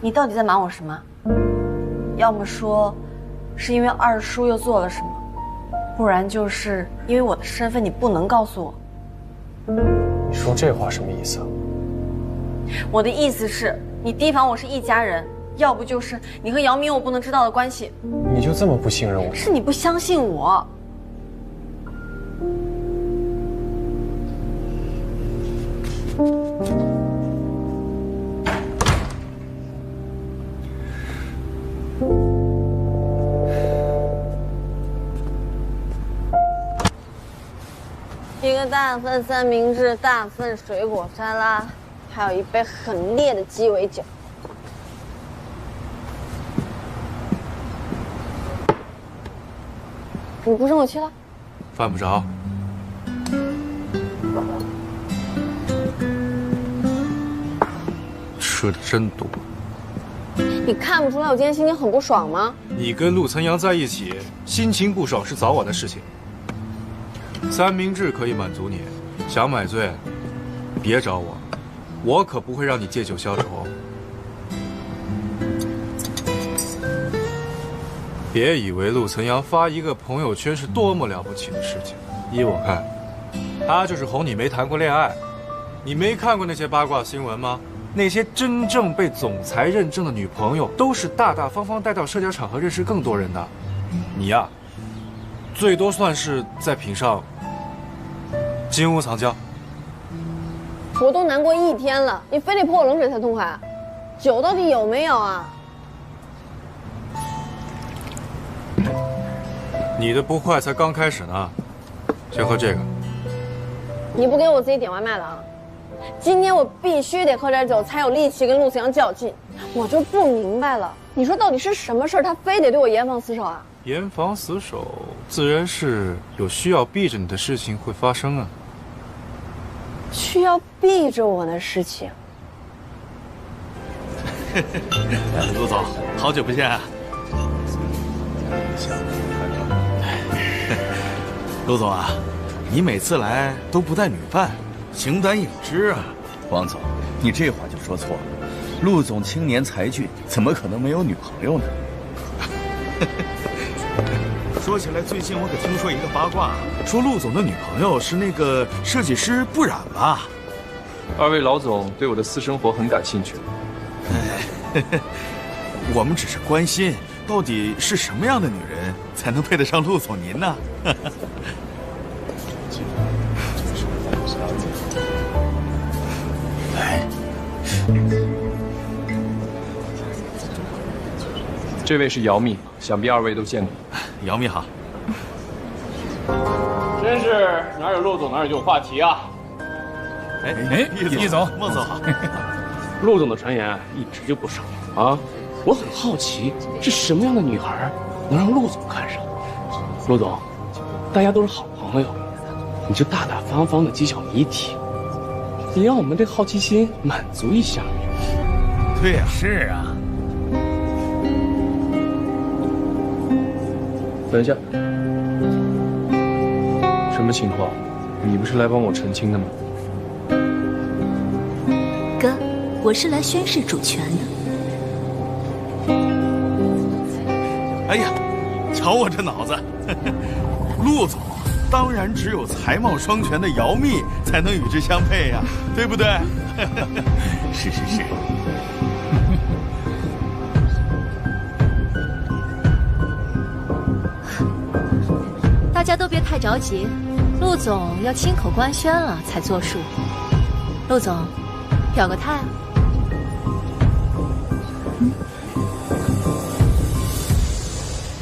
你到底在瞒我什么？要么说，是因为二叔又做了什么，不然就是因为我的身份你不能告诉我。你说这话什么意思啊？我的意思是，你提防我是一家人，要不就是你和姚明我不能知道的关系。你就这么不信任我？是你不相信我。一个大份三明治，大份水果沙拉，还有一杯很烈的鸡尾酒。你不生我气了？犯不着。吃的真多。你看不出来我今天心情很不爽吗？你跟陆岑阳在一起，心情不爽是早晚的事情。三明治可以满足你，想买醉，别找我，我可不会让你借酒消愁。别以为陆岑阳发一个朋友圈是多么了不起的事情，依我看，他就是哄你没谈过恋爱。你没看过那些八卦新闻吗？那些真正被总裁认证的女朋友，都是大大方方带到社交场合认识更多人的。你呀，最多算是再品上金屋藏娇。我都难过1天了，你非得泼我冷水才痛快？酒到底有没有啊？你的不快才刚开始呢，先喝这个。你不给我自己点外卖了啊？今天我必须得喝点酒，才有力气跟陆思阳较劲。我就不明白了，你说到底是什么事儿，他非得对我严防死守啊？严防死守，自然是有需要避着你的事情会发生啊。需要避着我的事情？陆总，好久不见啊！陆总啊，你每次来都不带女伴，形单影只啊！王总，你这话就说错了。陆总青年才俊，怎么可能没有女朋友呢？说起来，最近我可听说一个八卦，说陆总的女朋友是那个设计师不染吧？二位老总对我的私生活很感兴趣。我们只是关心，到底是什么样的女人才能配得上陆总您呢？这位是姚密，想必二位都见过。姚密好。真是哪有陆总哪有话题啊！易总，孟总好。陆总的传言一直就不少啊，我很好奇，是什么样的女孩能让陆总看上？陆总，大家都是好朋友，你就大大方方的揭晓谜题，你让我们这好奇心满足一下。对呀，是啊。等一下，什么情况？你不是来帮我澄清的吗？哥，我是来宣誓主权的。哎呀，瞧我这脑子！陆总当然只有才貌双全的姚密才能与之相配呀，对不对？是。大家都别太着急，陆总要亲口官宣了才作数。陆总，表个态啊！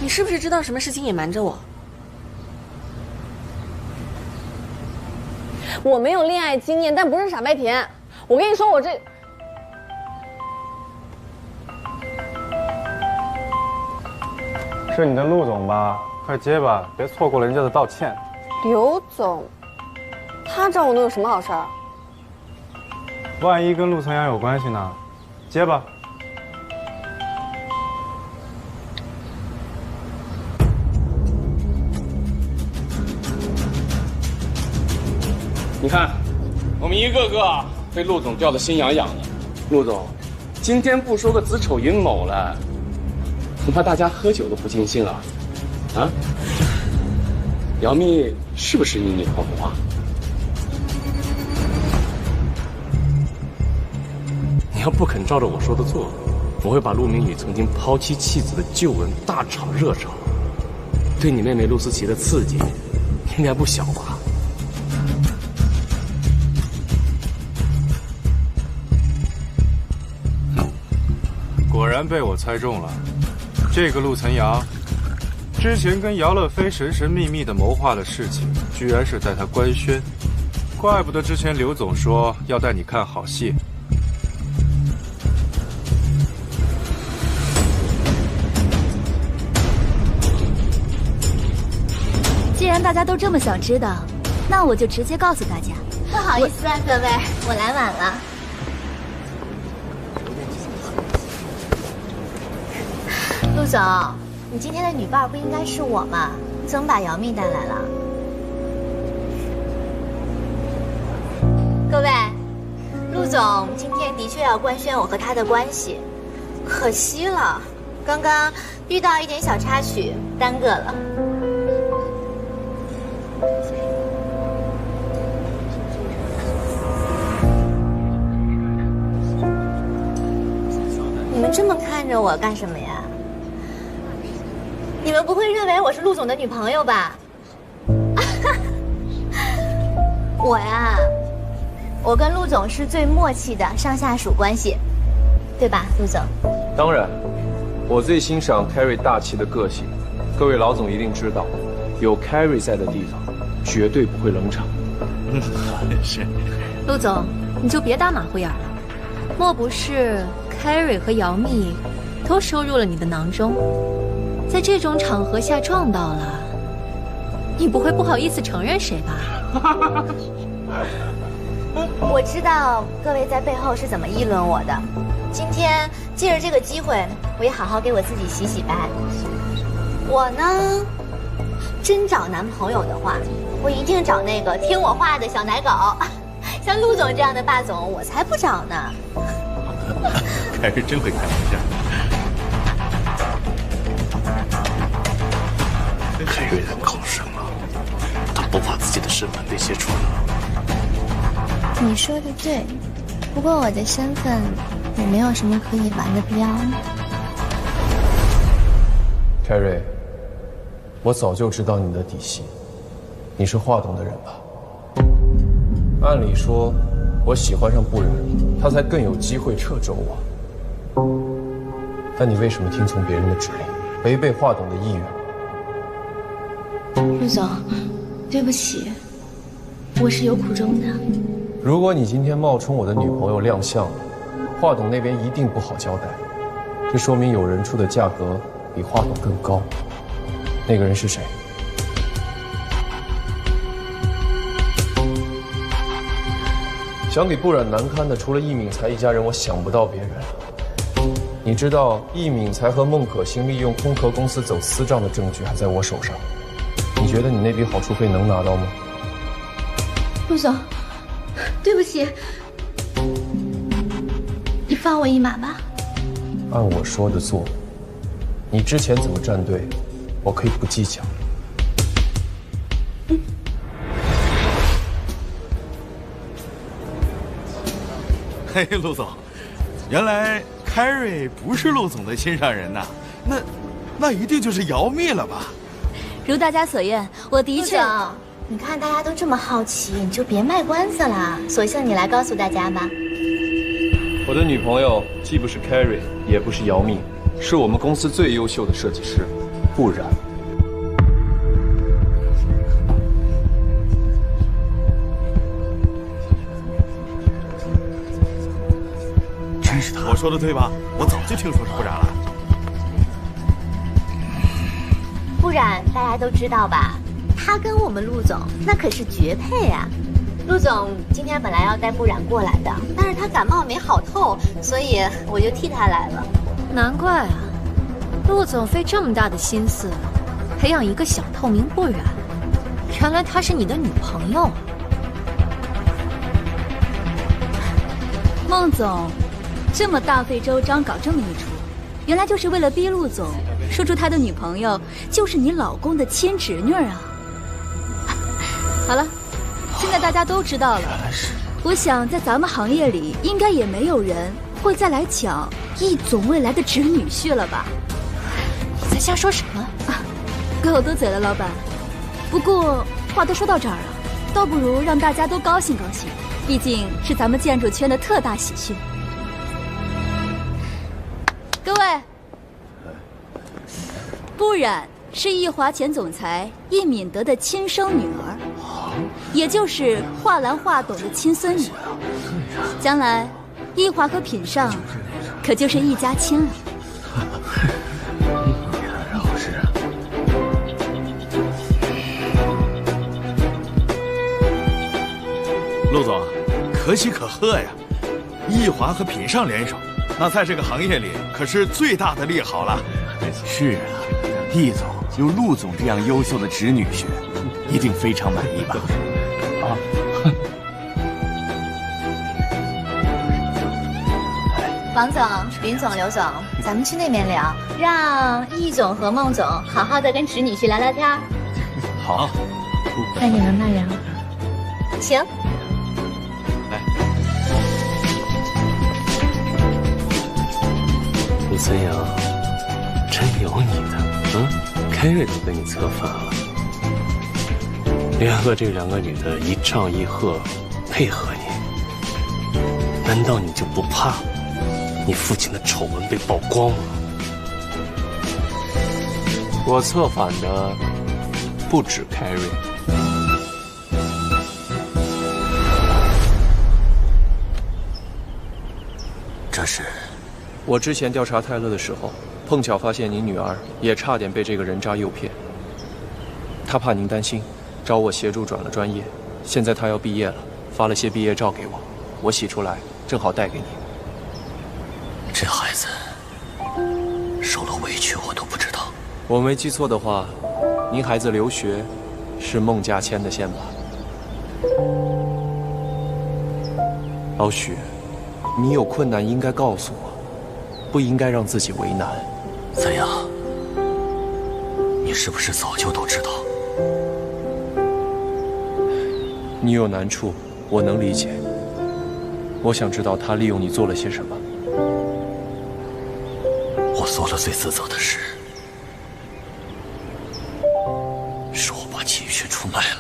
你是不是知道什么事情隐瞒着我？我没有恋爱经验，但不是傻白甜。我跟你说，我这……是你的陆总吧？快接吧，别错过了人家的道歉。刘总，他找我能有什么好事儿？万一跟陆岑阳有关系呢？接吧。你看，我们一个个被陆总吊得心痒痒的。陆总，今天不说个子丑寅卯了，恐怕大家喝酒都不尽兴啊！啊？姚蜜是不是你女朋友啊？你要不肯照着我说的做，我会把陆明宇曾经抛妻弃子的旧闻大炒热炒。对你妹妹陆思琪的刺激，应该不小吧？果然被我猜中了，这个陆岑阳，之前跟姚乐飞神神秘秘的谋划的事情，居然是带他官宣，怪不得之前刘总说要带你看好戏。既然大家都这么想知道，那我就直接告诉大家。不好意思啊，各位，我来晚了。陆总，你今天的女伴不应该是我吗？你怎么把姚蜜带来了？各位，陆总今天的确要官宣我和他的关系，可惜了，刚刚遇到一点小插曲，耽搁了。你们这么看着我干什么呀？你们不会认为我是陆总的女朋友吧？我呀，我跟陆总是最默契的上下属关系，对吧，陆总？当然，我最欣赏 Carrie 大气的个性。各位老总一定知道，有 Carrie 在的地方，绝对不会冷场。是。陆总，你就别打马虎眼了。莫不是 Carrie 和姚蜜都收入了你的囊中？在这种场合下撞到了，你不会不好意思承认谁吧？我知道各位在背后是怎么议论我的。今天借着这个机会，我也好好给我自己洗洗白。我呢，真找男朋友的话，我一定找那个听我话的小奶狗。像陆总这样的霸总，我才不找呢。还是真会开玩笑。凯瑞人口深了，他不怕自己的身份被揭穿了。你说的对，不过我的身份也没有什么可以玩的必要。凯瑞，我早就知道你的底细，你是华董的人吧？按理说，我喜欢上不然，他才更有机会掣肘我。但你为什么听从别人的指令，违背华董的意愿？陆总，对不起，我是有苦衷的。如果你今天冒充我的女朋友亮相了，华董那边一定不好交代。这说明有人出的价格比华董更高。那个人是谁？想给不染难堪的，除了易敏才一家人，我想不到别人了。你知道易敏才和孟可欣利用空壳公司走私账的证据还在我手上，你觉得你那笔好处费能拿到吗？陆总，对不起，你放我一马吧。按我说的做，你之前怎么站队，我可以不计较。嘿，陆总，原来凯瑞不是陆总的心上人呐，那一定就是姚蜜了吧？如大家所愿，我的确。陆总，你看大家都这么好奇，你就别卖关子了，索性你来告诉大家吧。我的女朋友既不是 Carrie， 也不是姚蜜，是我们公司最优秀的设计师，不然。真是他！我说的对吧？我早就听说是不然了。不然大家都知道吧？他跟我们陆总那可是绝配啊！陆总今天本来要带不染过来的，但是他感冒没好透，所以我就替他来了。难怪啊，陆总费这么大的心思，培养一个小透明不染，原来她是你的女朋友啊！孟总，这么大费周章搞这么一出，原来就是为了逼陆总说出他的女朋友就是你老公的亲侄女啊！好了，现在大家都知道了。我想在咱们行业里，应该也没有人会再来抢易总未来的侄女婿了吧？你在瞎说什么？怪我多嘴了，老板。不过话都说到这儿了，倒不如让大家都高兴高兴，毕竟是咱们建筑圈的特大喜讯。各位，不染是易华前总裁易敏德的亲生女儿，也就是华兰华董的亲孙女。将来，易华和品尚可就是一家亲了。然后是啊。陆总，可喜可贺呀！易华和品尚联手，那在这个行业里可是最大的利好了。是啊，易总有陆总这样优秀的侄女婿，一定非常满意吧？啊！王总、林总、刘总，咱们去那边聊，让易总和孟总好好的跟侄女婿聊聊天。好，那你们慢聊。行。陆森阳，真有你的，凯瑞都跟你策反了，联合这两个女的一唱一和，配合你，难道你就不怕你父亲的丑闻被曝光吗？我策反的不止凯瑞。这是。我之前调查泰勒的时候，碰巧发现您女儿也差点被这个人渣诱骗。他怕您担心，找我协助转了专业。现在他要毕业了，发了些毕业照给我，我洗出来正好带给你。这孩子受了委屈，我都不知道。我没记错的话，您孩子留学是孟家牵的线吧？老许，你有困难应该告诉我。不应该让自己为难。怎样？你是不是早就都知道？你有难处，我能理解。我想知道他利用你做了些什么。我做了最自责的事，是我把齐宇轩出卖了。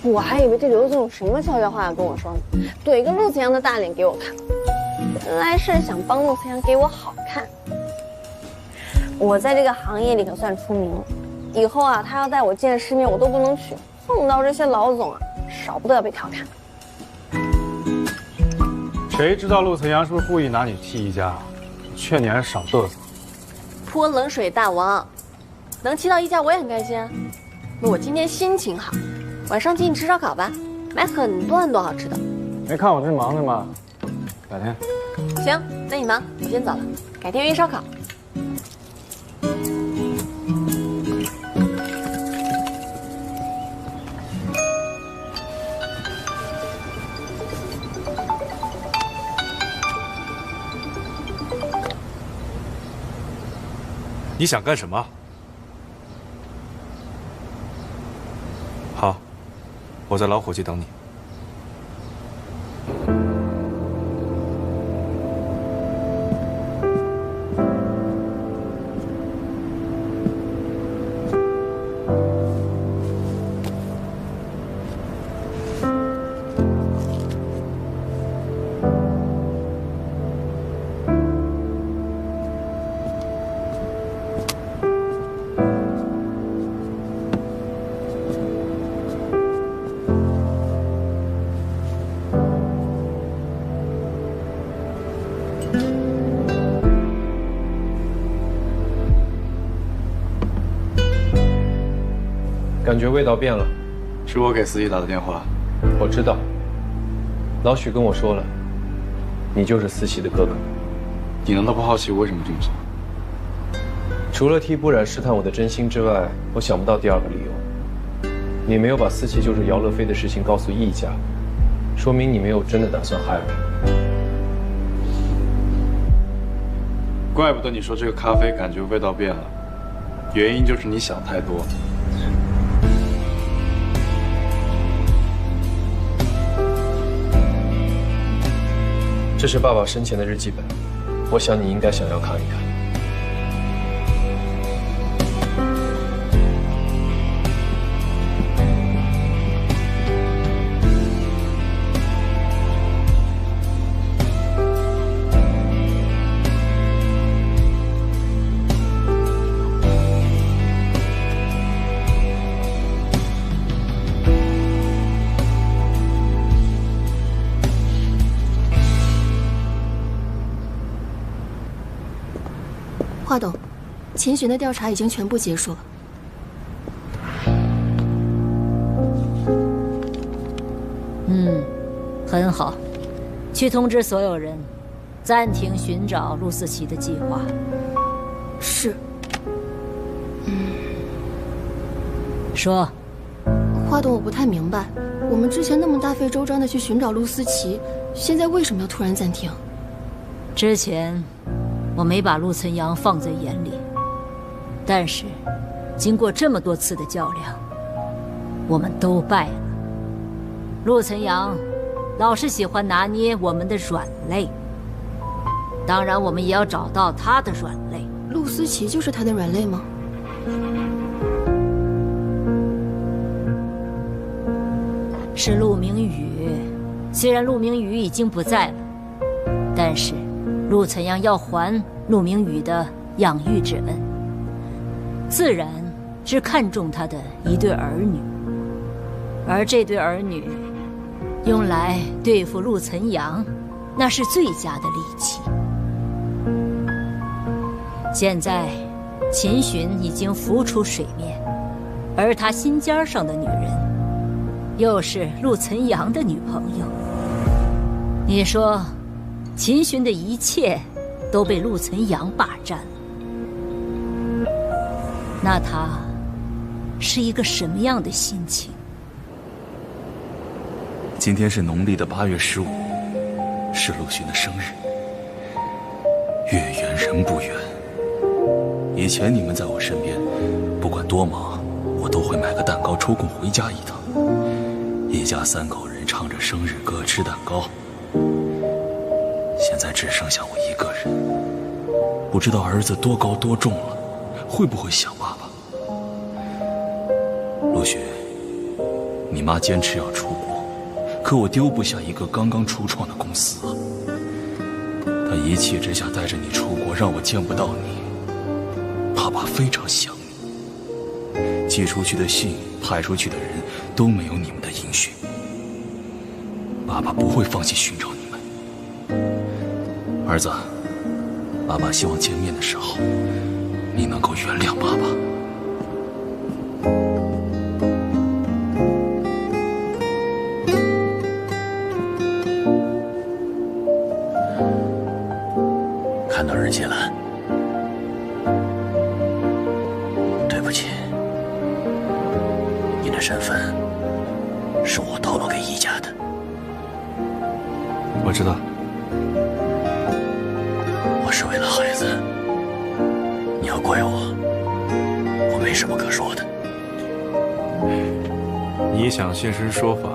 我还以为这刘总有什么悄悄话要跟我说呢，怼个陆思阳的大脸给我看，原来是想帮陆思阳给我好看。我在这个行业里可算出名了，以后啊，他要带我见世面，我都不能去。碰到这些老总啊，少不得要被调侃。谁知道陆晨阳是不是故意拿你替一家？劝你还是少嘚瑟。泼冷水大王，能骑到一家我也很开心啊。我今天心情好。晚上请你吃烧烤吧，买很多很多好吃的。没看我这忙着吗？改天。行，那你忙，我先走了，改天约烧烤。你想干什么？好。我在老伙计等你。感觉味道变了，是我给司机打的电话。我知道，老许跟我说了，你就是思琪的哥哥。你难道不好奇我为什么这么做？除了替不染试探我的真心之外，我想不到第二个理由。你没有把思琪就是姚乐飞的事情告诉易家，说明你没有真的打算害我。怪不得你说这个咖啡感觉味道变了，原因就是你想太多。这是爸爸生前的日记本，我想你应该想要看一看。华董，秦巡的调查已经全部结束了。很好，去通知所有人，暂停寻找陆思琪的计划。是。说。华董，我不太明白，我们之前那么大费周章的去寻找陆思琪，现在为什么要突然暂停？之前我没把陆存阳放在眼里，但是经过这么多次的较量，我们都败了。陆存阳老是喜欢拿捏我们的软肋，当然我们也要找到他的软肋。陆思琪就是他的软肋吗？是陆明宇，虽然陆明宇已经不在了，但是陆存阳要还陆明宇的养育之恩，自然是看重他的一对儿女，而这对儿女用来对付陆存阳，那是最佳的利器。现在秦巡已经浮出水面，而他心尖上的女人又是陆存阳的女朋友。你说秦巡的一切都被陆存阳霸占了，那他是一个什么样的心情？今天是农历的8月15，是陆巡的生日。月圆人不圆。以前你们在我身边，不管多忙，我都会买个蛋糕抽空回家一趟。一家3口人唱着生日歌，吃蛋糕。现在只剩下我一个人，不知道儿子多高多重了，会不会想爸爸？陆巡，你妈坚持要出国，可我丢不下一个刚刚初创的公司啊。她一气之下带着你出国，让我见不到你。爸爸非常想你，寄出去的信，派出去的人都没有你们的音讯。爸爸不会放弃寻找你们。儿子，爸爸希望见面的时候，你能够原谅爸爸。看到日记了。对不起，你的身份是我透露给易家的。我知道。我是为了孩子，你要怪我，我没什么可说的。你想现身说法，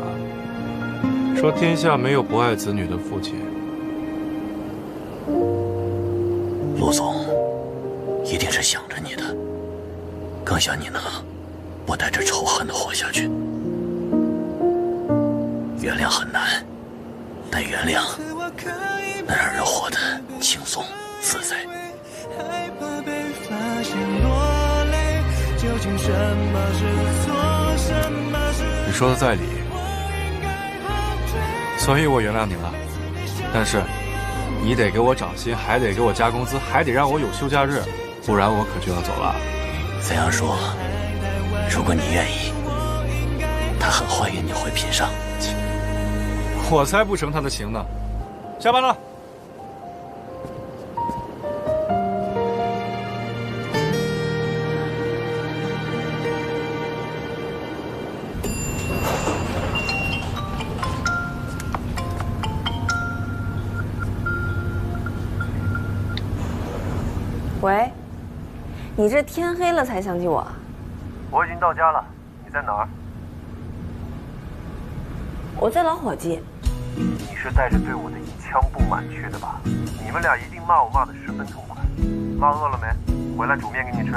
说天下没有不爱子女的父亲。陆总一定是想着你的，更想你能不带着仇恨的活下去。原谅很难，但原谅能让人活得轻松自在。你说的在理，所以我原谅你了。但是你得给我涨薪，还得给我加工资，还得让我有休假日，不然我可就要走了。怎样说？如果你愿意，他很欢迎你回品上。我才不成他的情呢。下班了。喂，你这天黑了才想起我啊？我已经到家了，你在哪儿？我在老伙计。你是带着对我的一腔不满去的吧？你们俩一定骂我骂得十分痛快。妈饿了没？回来煮面给你吃。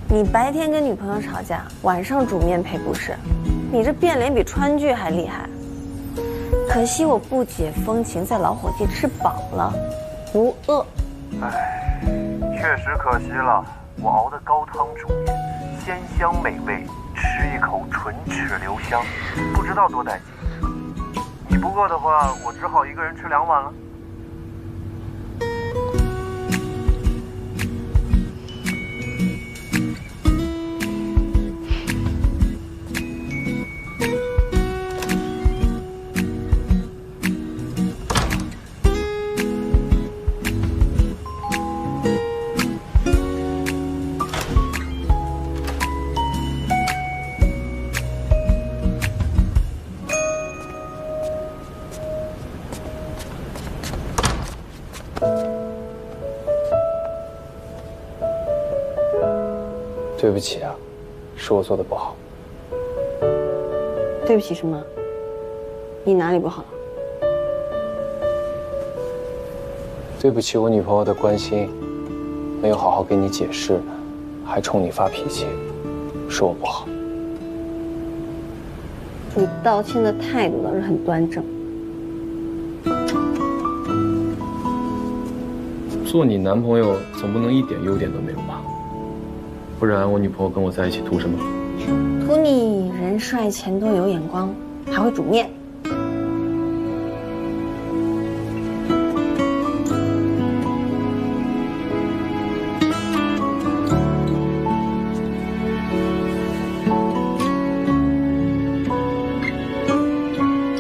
你白天跟女朋友吵架，晚上煮面赔不是？你这变脸比川剧还厉害。可惜我不解风情，在老伙计吃饱了，不饿。唉，确实可惜了。我熬的高汤煮面，鲜香美味，吃一口唇齿留香，不知道多带劲。你不饿的话，我只好一个人吃2碗了。对不起啊，是我做的不好。对不起什么？你哪里不好了？对不起我女朋友的关心，没有好好跟你解释，还冲你发脾气，是我不好。你道歉的态度倒是很端正。做你男朋友总不能一点优点都没有吧？不然我女朋友跟我在一起图什么？图你人帅钱多有眼光，还会煮面。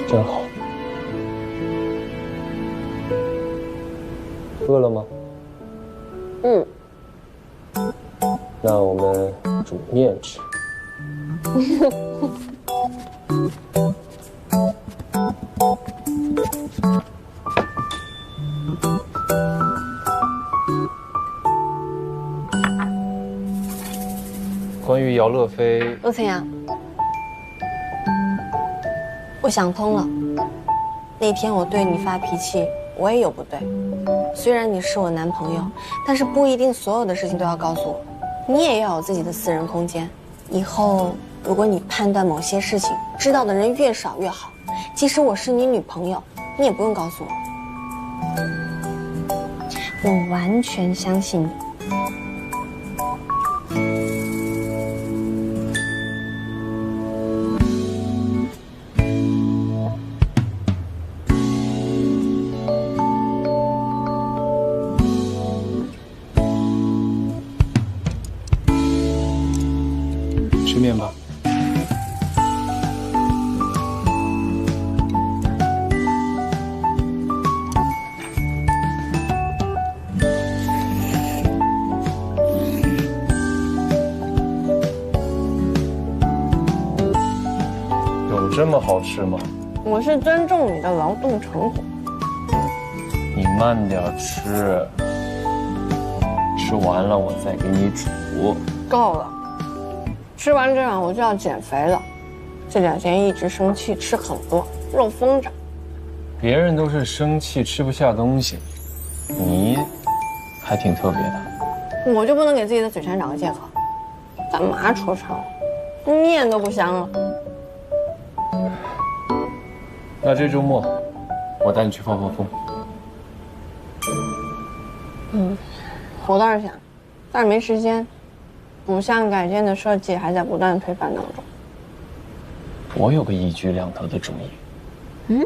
真好。饿了吗？嗯。那我们煮面吃。关于姚乐飞，陆晨阳，我想通了。那天我对你发脾气，我也有不对。虽然你是我男朋友，但是不一定所有的事情都要告诉我。你也要有自己的私人空间。以后，如果你判断某些事情知道的人越少越好，即使我是你女朋友，你也不用告诉我。我完全相信你。吃面吧。有这么好吃吗？我是尊重你的劳动成果。你慢点吃，吃完了我再给你煮。够了。吃完这碗我就要减肥了，这2天一直生气，吃很多，肉疯长。别人都是生气吃不下东西，你还挺特别的。我就不能给自己的嘴馋找个借口？干嘛出丑？面都不香了。那这周末我带你去放风。我倒是想，但是没时间。补项改建的设计还在不断推翻当中。我有个一举两得的主意。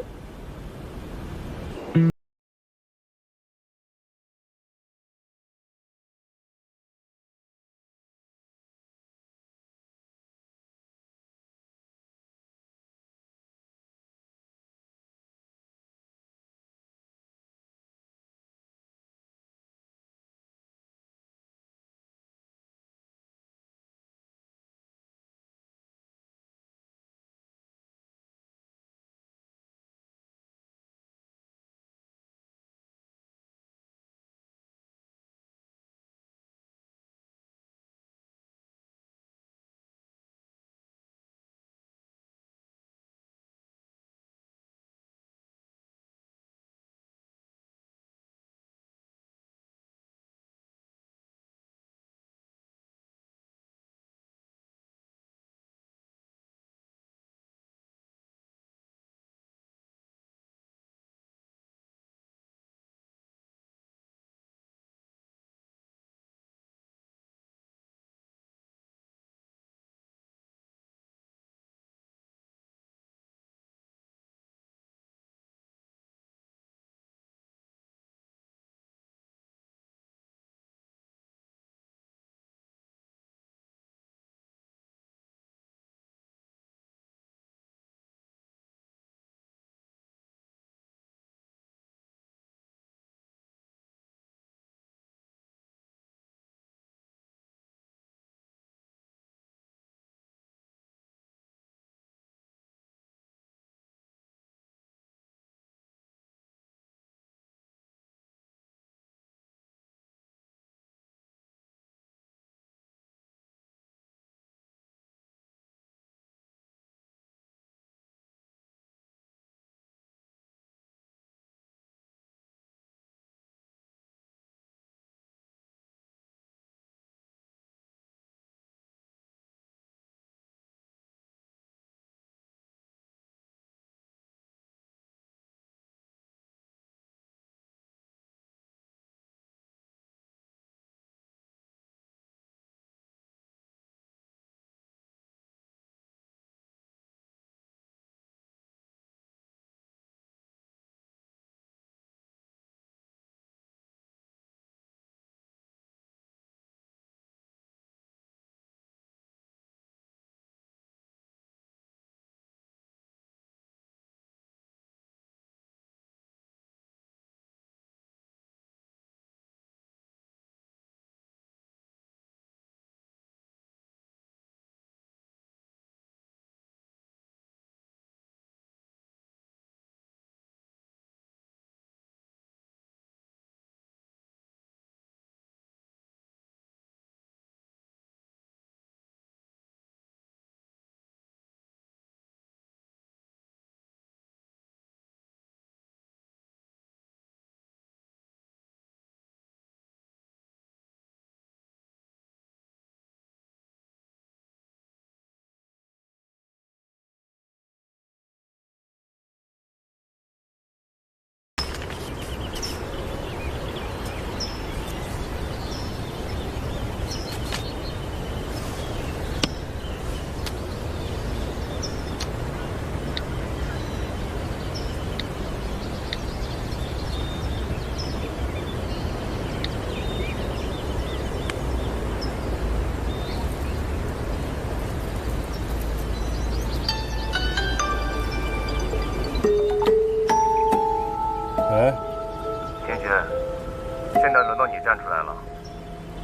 在轮到你站出来了。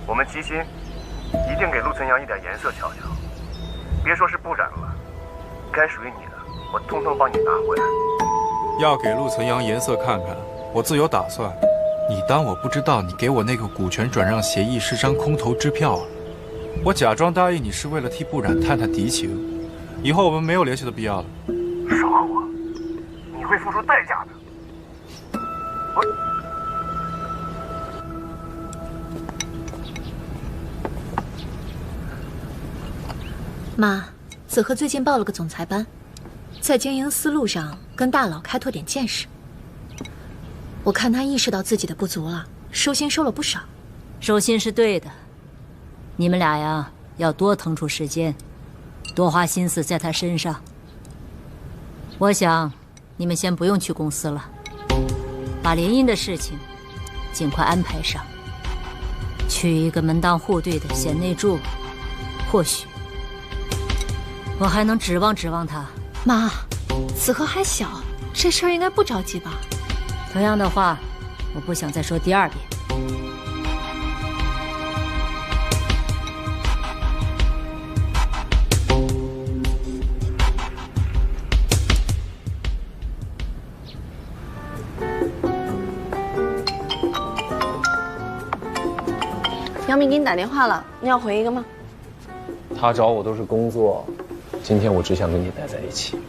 我们齐心，一定给陆存阳一点颜色瞧瞧。别说是不染了，该属于你的，我通通帮你拿回来。要给陆存阳颜色看看，我自有打算。你当我不知道你给我那个股权转让协议是张空头支票啊？我假装答应你是为了替不染探探敌情，以后我们没有联系的必要了。少和我，你会付出代价的。妈，子禾最近报了个总裁班，在经营思路上跟大佬开拓点见识。我看他意识到自己的不足了，收心收了不少。收心是对的，你们俩呀要多腾出时间，多花心思在他身上。我想你们先不用去公司了，把联姻的事情尽快安排上，娶一个门当户对的贤内助，或许我还能指望他。妈，子禾还小，这事儿应该不着急吧？同样的话，我不想再说第二遍。姚明给你打电话了，你要回一个吗？他找我都是工作，今天我只想跟你待在一起。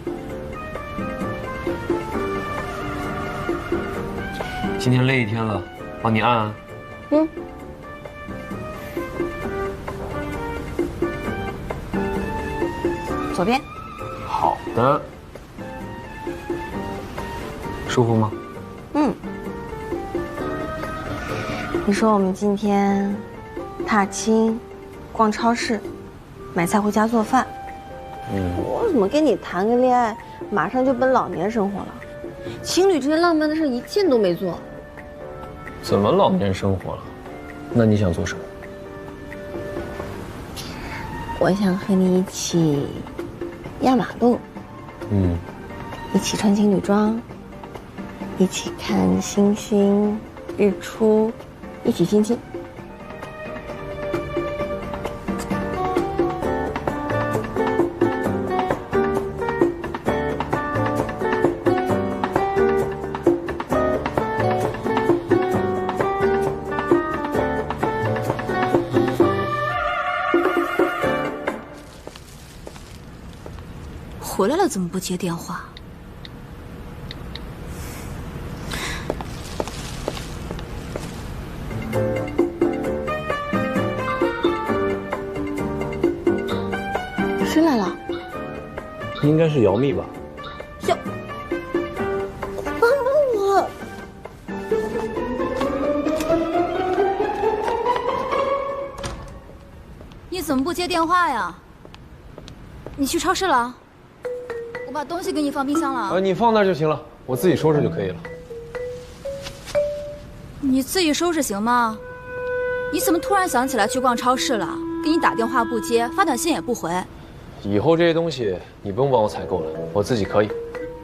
今天累一天了，帮你按按。嗯。左边。好的。舒服吗？嗯。你说我们今天踏青、逛超市、买菜回家做饭。我怎么跟你谈个恋爱，马上就奔老年生活了？情侣这些浪漫的事一件都没做。怎么老年生活了？那你想做什么？我想和你一起压马路，一起穿情侣装，一起看星星、日出，一起亲亲。回来了怎么不接电话？谁来了？应该是姚蜜吧。帮帮我！你怎么不接电话呀？你去超市了？我把东西给你放冰箱了。你放那儿就行了，我自己收拾就可以了。你自己收拾行吗？你怎么突然想起来去逛超市了？给你打电话不接，发短信也不回。以后这些东西你不用帮我采购了，我自己可以。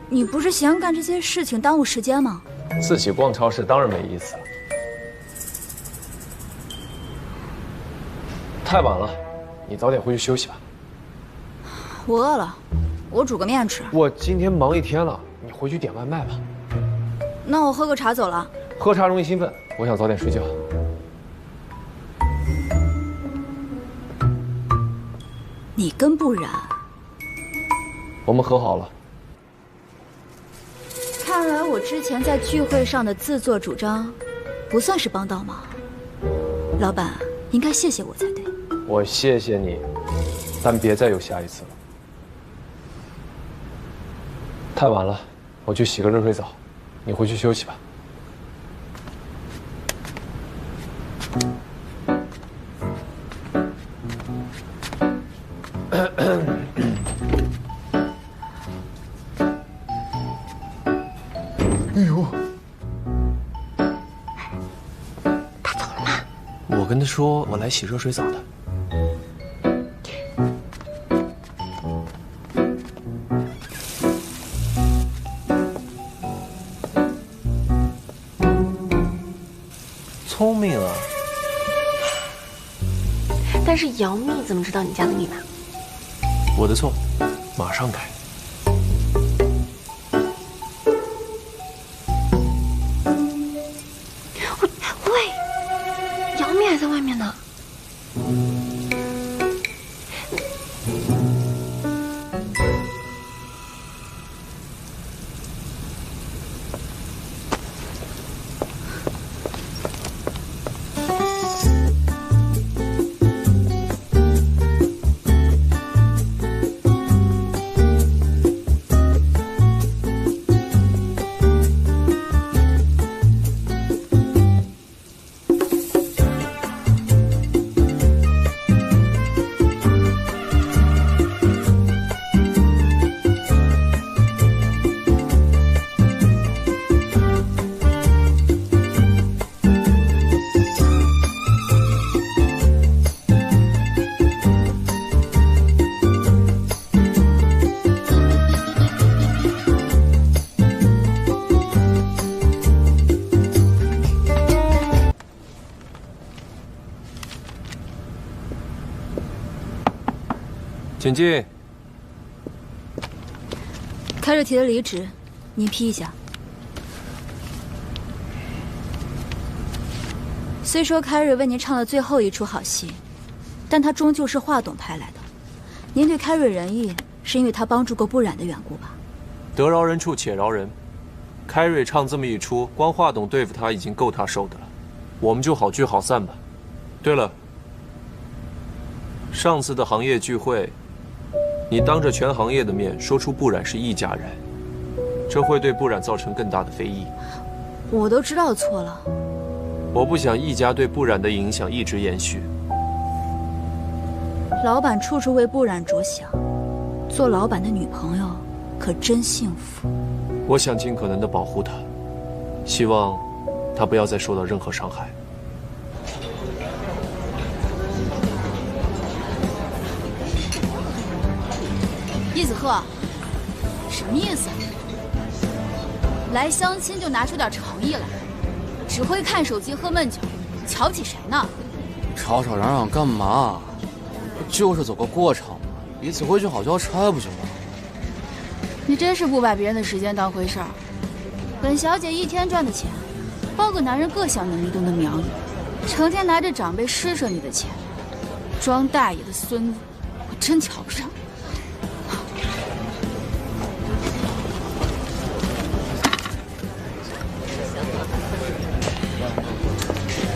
你不是嫌干这些事情耽误时间吗？自己逛超市当然没意思了。太晚了，你早点回去休息吧。我饿了，我煮个面吃。我今天忙一天了，你回去点外卖吧。那我喝个茶走了。喝茶容易兴奋，我想早点睡觉。你跟不染，我们和好了。看来我之前在聚会上的自作主张，不算是帮倒忙。老板应该谢谢我才对。我谢谢你，但别再有下一次了。太晚了，我去洗个热水澡，你回去休息吧。哎呦，他走了吗？我跟他说我来洗热水澡的。聪明，了。但是姚蜜怎么知道你家的密码？我的错，马上改。喂，姚蜜还在外面呢。请进。凯瑞提的离职，您批一下。虽说凯瑞为您唱了最后一出好戏，但他终究是华董派来的。您对凯瑞仁义，是因为他帮助过不染的缘故吧？得饶人处且饶人。凯瑞唱这么一出，光华董对付他已经够他受的了，我们就好聚好散吧。对了，上次的行业聚会，你当着全行业的面说出不染是易家人，这会对不染造成更大的非议。我都知道错了。我不想易家对不染的影响一直延续。老板处处为不染着想，做老板的女朋友可真幸福。我想尽可能的保护她，希望她不要再受到任何伤害。叶子鹤，什么意思？来相亲就拿出点诚意来，只会看手机喝闷酒，瞧不起谁呢？吵吵嚷嚷干嘛？就是走个过场嘛，彼此回去好交差不行吗？你真是不把别人的时间当回事儿。本小姐一天赚的钱，包个男人各项能力都能秒你，成天拿着长辈施舍你的钱，装大爷的孙子，我真瞧不上。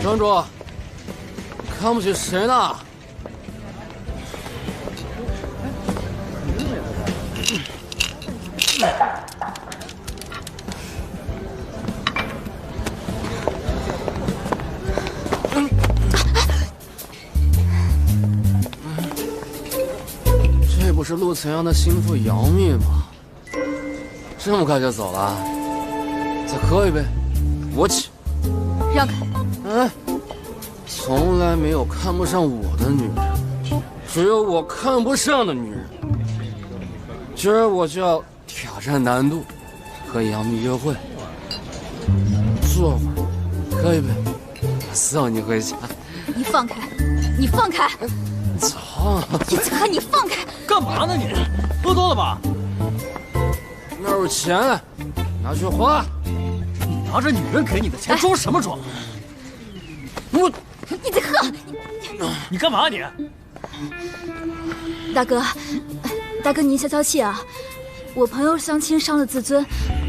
庄主，看不起谁呢？这不是陆慈阳的心腹姚蜜吗？这么快就走了？再喝一杯，我请。让开！哎，从来没有看不上我的女人，只有我看不上的女人。今儿我就要挑战难度，和杨幂约会。坐会儿，喝一杯，我送你回家。你放开！你放开！走！叶子鹤，你放开！干嘛呢你？喝多了吧？那有钱，拿去花。你拿着女人给你的钱装什么装？我，叶子鹤，你干嘛你？大哥，大哥您消消气啊！我朋友相亲伤了自尊，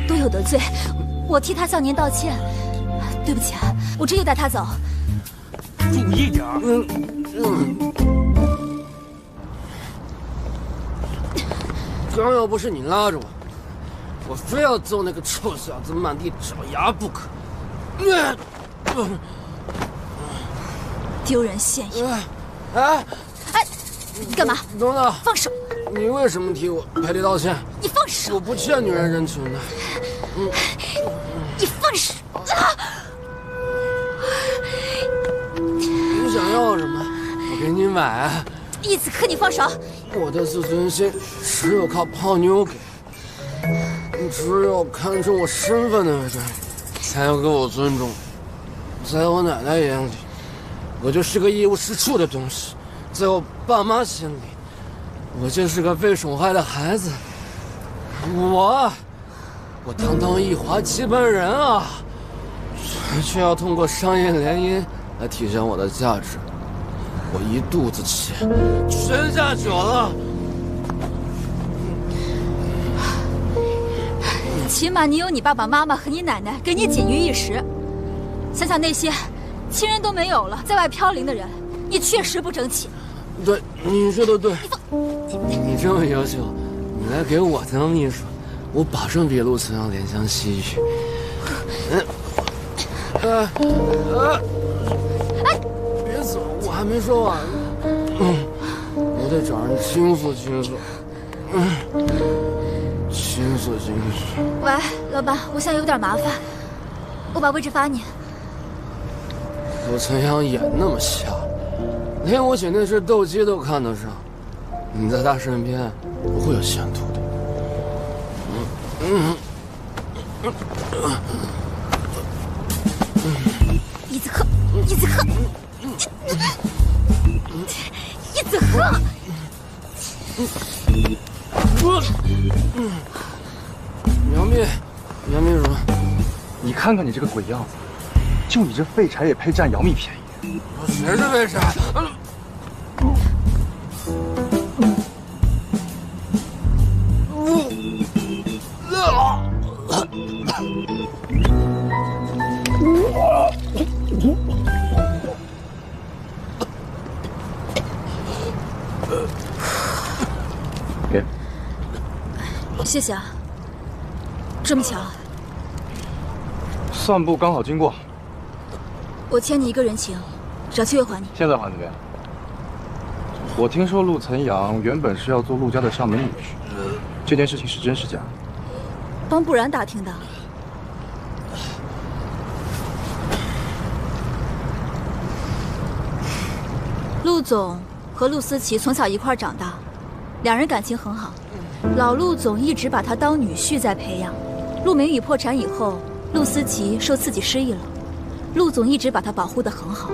都有得罪，我替他向您道歉。对不起啊，我这就带他走。注意点儿。刚要不是你拉着我，我非要揍那个臭小子满地找牙不可。丢人现眼！哎，你干嘛？等等，放手！你为什么替我赔礼道歉？你放手！我不欠女人人情的。你放手！你想要什么？我给你买。叶子鹤，你放手！我的自尊心只有靠泡妞给，只有看中我身份的人才要给我尊重。在我奶奶眼里，我就是个一无是处的东西，在我爸妈心里，我就是个被宠坏的孩子。我堂堂一华基本人啊，却要通过商业联姻来体现我的价值。我一肚子气，吃下酒了。起码你有你爸爸妈妈和你奶奶给你锦衣玉食。想想那些亲人都没有了，在外飘零的人，你确实不争气。对，你说的对。你这么优秀，你来给我当秘书，我保证比陆慈阳怜香惜玉。别走，我还没说完。我得找人倾诉倾诉。倾诉倾诉。喂，老板，我现在有点麻烦，我把位置发你。陆慈阳眼那么瞎，连我姐那只斗鸡都看得上，你在他身边不会有前途的。一子鹤，一子鹤，一子鹤。杨秘书，你看看你这个鬼样子，就你这废柴也配占杨幂便宜？谁是废柴？给，谢谢啊。这么巧，散步刚好经过。我欠你一个人情，找机会还你。现在还怎么样？我听说陆岑阳原本是要做陆家的上门女婿，这件事情是真是假？帮不然打听的。陆总和陆思琪从小一块长大，两人感情很好。老陆总一直把他当女婿在培养。陆明宇破产以后，陆思琪受刺激失忆了，陆总一直把他保护得很好，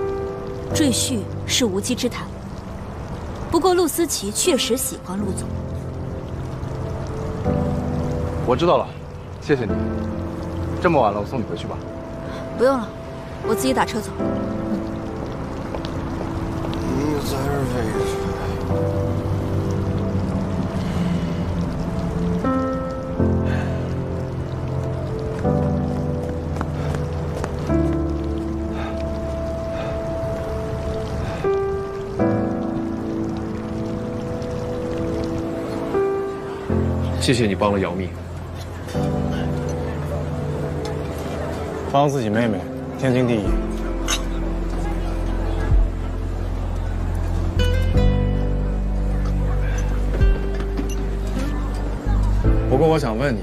赘婿是无稽之谈。不过陆思琪确实喜欢陆总。我知道了，谢谢你。这么晚了，我送你回去吧。不用了，我自己打车走。你才是废柴。谢谢你帮了姚幂。帮自己妹妹，天经地义。不过我想问你，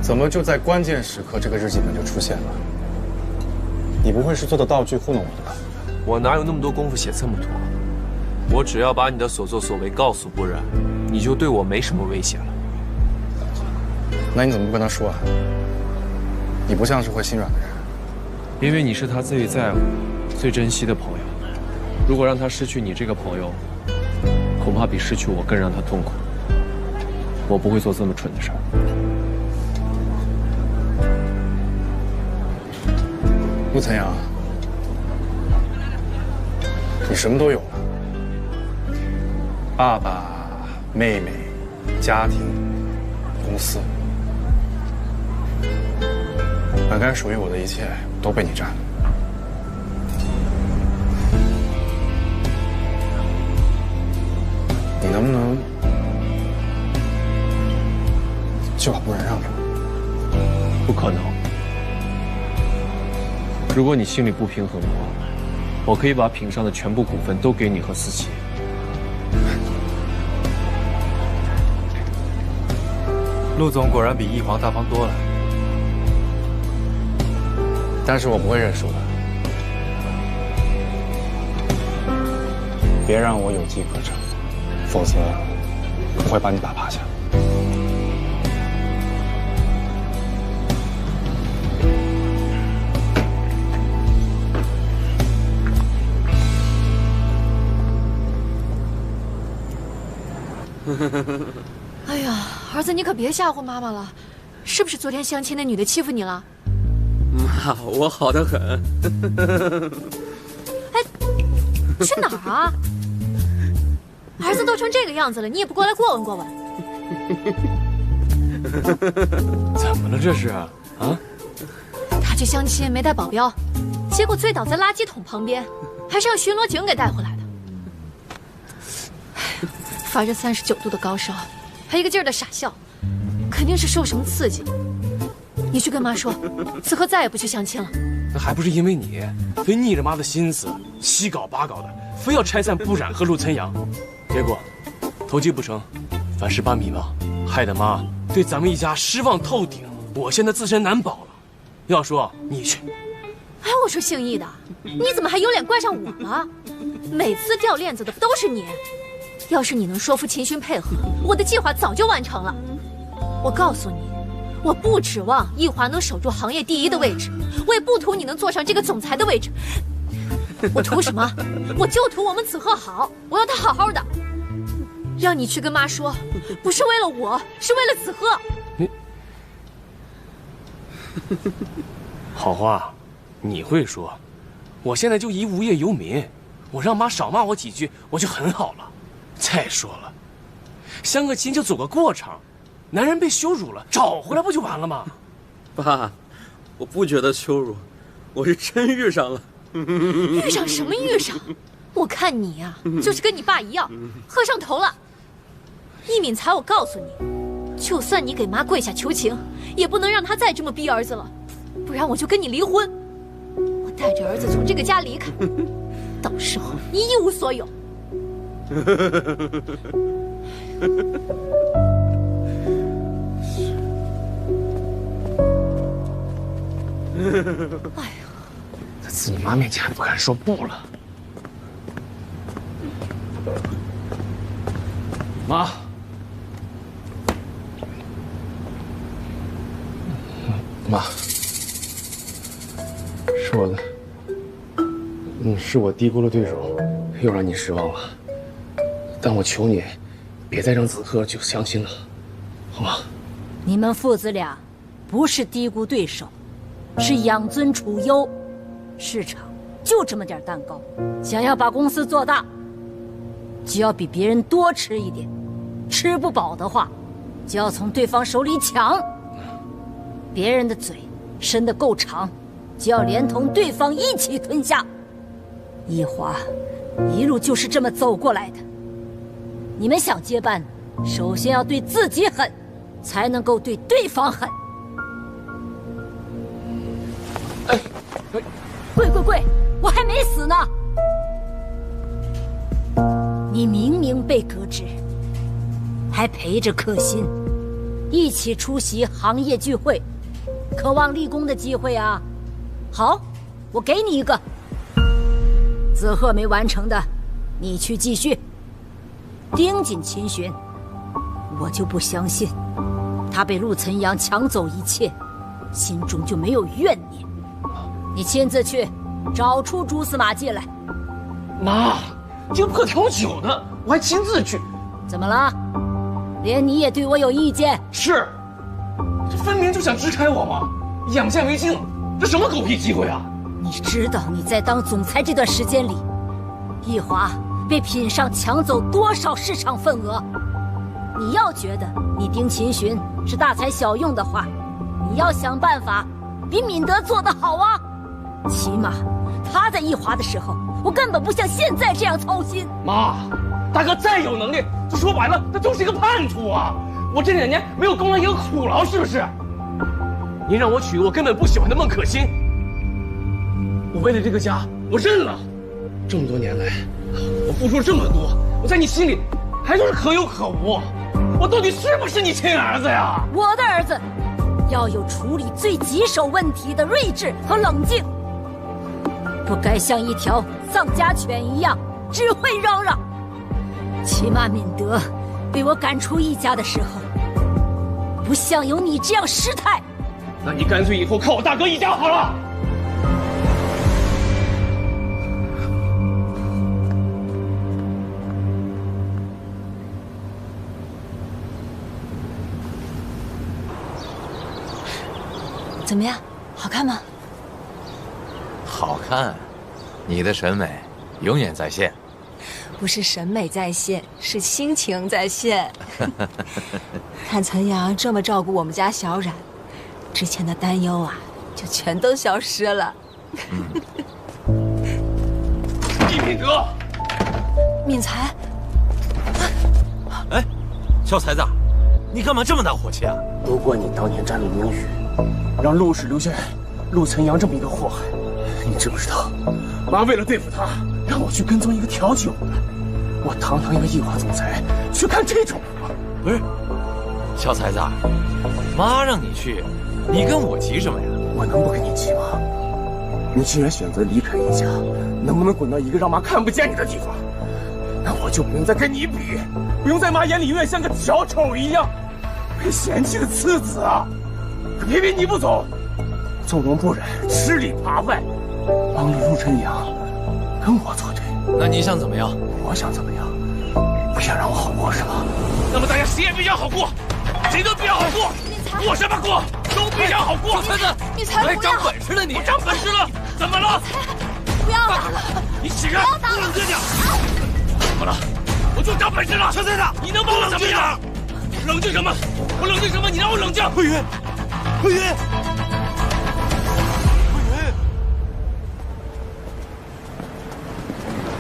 怎么就在关键时刻这个日记本就出现了？你不会是做的道具糊弄我的吧？我哪有那么多功夫写这么多？我只要把你的所作所为告诉不然，你就对我没什么威胁了。那你怎么不跟他说啊？你不像是会心软的人。因为你是他最在乎、最珍惜的朋友。如果让他失去你这个朋友，恐怕比失去我更让他痛苦。我不会做这么蠢的事儿。陆岑阳，你什么都有了：爸爸、妹妹、家庭、公司，本该属于我的一切都被你占了。你能不能就把不然让给我？不可能。如果你心里不平衡的话，我可以把品上的全部股份都给你和思琪。陆总果然比一皇大方多了。但是我不会认输的。别让我有机可乘，否则我会把你打趴下。哎呀，儿子，你可别吓唬妈妈了，是不是昨天相亲那女的欺负你了？妈，我好得很。哎，去哪儿啊？儿子都成这个样子了，你也不过来过问过问？怎么了这是？啊？他去相亲没带保镖，结果醉倒在垃圾桶旁边，还是让巡逻警给带回来的。发着39度的高烧，还一个劲儿的傻笑，肯定是受什么刺激。你去跟妈说，此后再也不去相亲了。那还不是因为你，非逆着妈的心思，七搞八搞的，非要拆散不染和陆岑阳，结果投机不成，反蚀把米嘛，害得妈对咱们一家失望透顶。我现在自身难保了。要说你去，哎，我说姓易的，你怎么还有脸怪上我了？每次掉链子的都是你。要是你能说服秦勋配合，我的计划早就完成了。我告诉你，我不指望易华能守住行业第1的位置，我也不图你能坐上这个总裁的位置。我图什么？我就图我们子鹤好，我要他好好的。让你去跟妈说，不是为了我，是为了子鹤。好话，你会说，我现在就一无业游民，我让妈少骂我几句，我就很好了。再说了，相个亲就走个过场，男人被羞辱了，找回来不就完了吗？爸，我不觉得羞辱，我是真遇上了。遇上什么遇上？我看你呀，就是跟你爸一样，喝上头了。易敏才，我告诉你，就算你给妈跪下求情，也不能让她再这么逼儿子了，不然我就跟你离婚。我带着儿子从这个家离开，到时候你一无所有。哎呀，在自己妈面前还不敢说不了。妈，妈，是我的，是我低估了对手，又让你失望了。但我求你，别再让子鹤就相亲了，好吗？你们父子俩不是低估对手，是养尊处优。市场就这么点蛋糕，想要把公司做大，就要比别人多吃一点。吃不饱的话，就要从对方手里抢。别人的嘴伸得够长，就要连同对方一起吞下。易华一路就是这么走过来的。你们想接班，首先要对自己狠，才能够对对方狠。贵，我还没死呢！你明明被革职，还陪着克心一起出席行业聚会，渴望立功的机会啊！好，我给你一个。子鹤没完成的，你去继续。盯紧秦勋，我就不相信他被陆岑阳抢走一切，心中就没有怨念。你亲自去找出蛛丝马迹来。妈，这个破调酒呢，我还亲自去。怎么了？连你也对我有意见？是，这分明就想支开我嘛，眼不见为净，这什么狗屁机会啊！你知道你在当总裁这段时间里，易华被品上抢走多少市场份额？你要觉得你盯秦勋是大材小用的话，你要想办法比敏德做得好啊！起码他在易华的时候，我根本不像现在这样操心。妈，大哥再有能力，这说白了，他就是一个叛徒啊！我这2年没有功劳也有苦劳，是不是？您让我娶我根本不喜欢的孟可心，我为了这个家，我认了。这么多年来，我付出这么多，我在你心里还就是可有可无。我到底是不是你亲儿子呀？我的儿子要有处理最棘手问题的睿智和冷静，不该像一条丧家犬一样只会嚷嚷。起码敏德被我赶出易家的时候，不像有你这样失态。那你干脆以后靠我大哥一家好了。怎么样？好看吗？好看，你的审美永远在线。不是审美在线，是心情在线。看岑阳这么照顾我们家小冉，之前的担忧啊，就全都消失了。一品德，敏才，哎，小才子，你干嘛这么大火气啊？如果你当年占陆明宇，让陆氏留下陆岑阳这么一个祸害，你知不知道？妈为了对付他，让我去跟踪一个调酒的，我堂堂一个亿华总裁，去干这种活？不是，小才子，妈让你去，你跟我急什么呀？我能不跟你急吗？你既然选择离开一家，能不能滚到一个让妈看不见你的地方？那我就不用再跟你比，不用在妈眼里永远像个小丑一样，被嫌弃的次子啊！可偏偏你不走，纵容不忍，吃里扒外，帮了陆晨阳跟我作对。那你想怎么样？我想怎么样？不想让我好过是吧？那么大家谁也别想好过，谁都别想好过，过什么过？都别想好过。才子，你才不要！长本事了你！我长本事了，怎么了？不要打了！你起开！不冷静点！怎么了？我就长本事了！小才子，你能把我怎么样？冷静什么？我冷静什么？你让我冷静！慧云，慧云，慧云！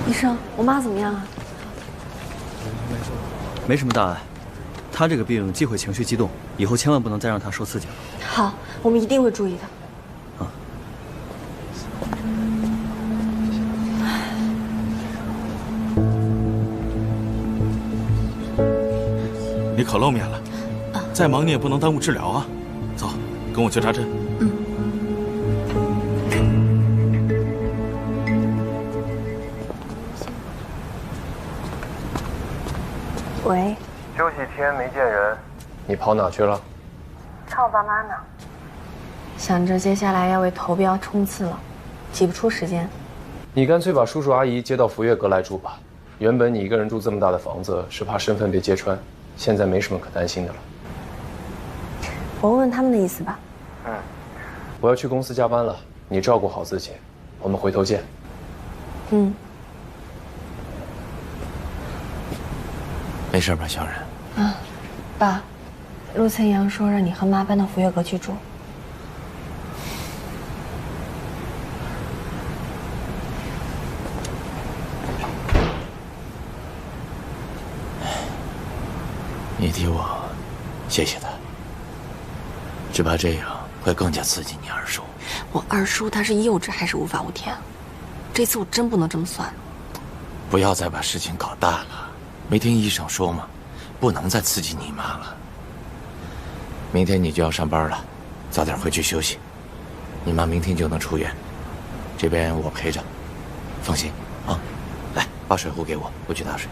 医生，我妈怎么样啊？没什么大碍，她这个病忌讳情绪激动，以后千万不能再让她受刺激了。好，我们一定会注意的。你可露面了，再忙你也不能耽误治疗啊！走，跟我去扎针。喂，休息天没见人，你跑哪去了？看我爸妈呢。想着接下来要为投标冲刺了，挤不出时间。你干脆把叔叔阿姨接到福月阁来住吧。原本你一个人住这么大的房子，是怕身份被揭穿，现在没什么可担心的了。我问问他们的意思吧。我要去公司加班了，你照顾好自己，我们回头见。没事吧，小冉？爸，陆岑阳说让你和妈搬到福月阁去住。你替我谢谢他，只怕这样会更加刺激你二叔。我二叔他是幼稚还是无法无天？这次我真不能这么算。不要再把事情搞大了，没听医生说吗？不能再刺激你妈了。明天你就要上班了，早点回去休息。你妈明天就能出院，这边我陪着，放心啊。来，把水壶给我，我去打水。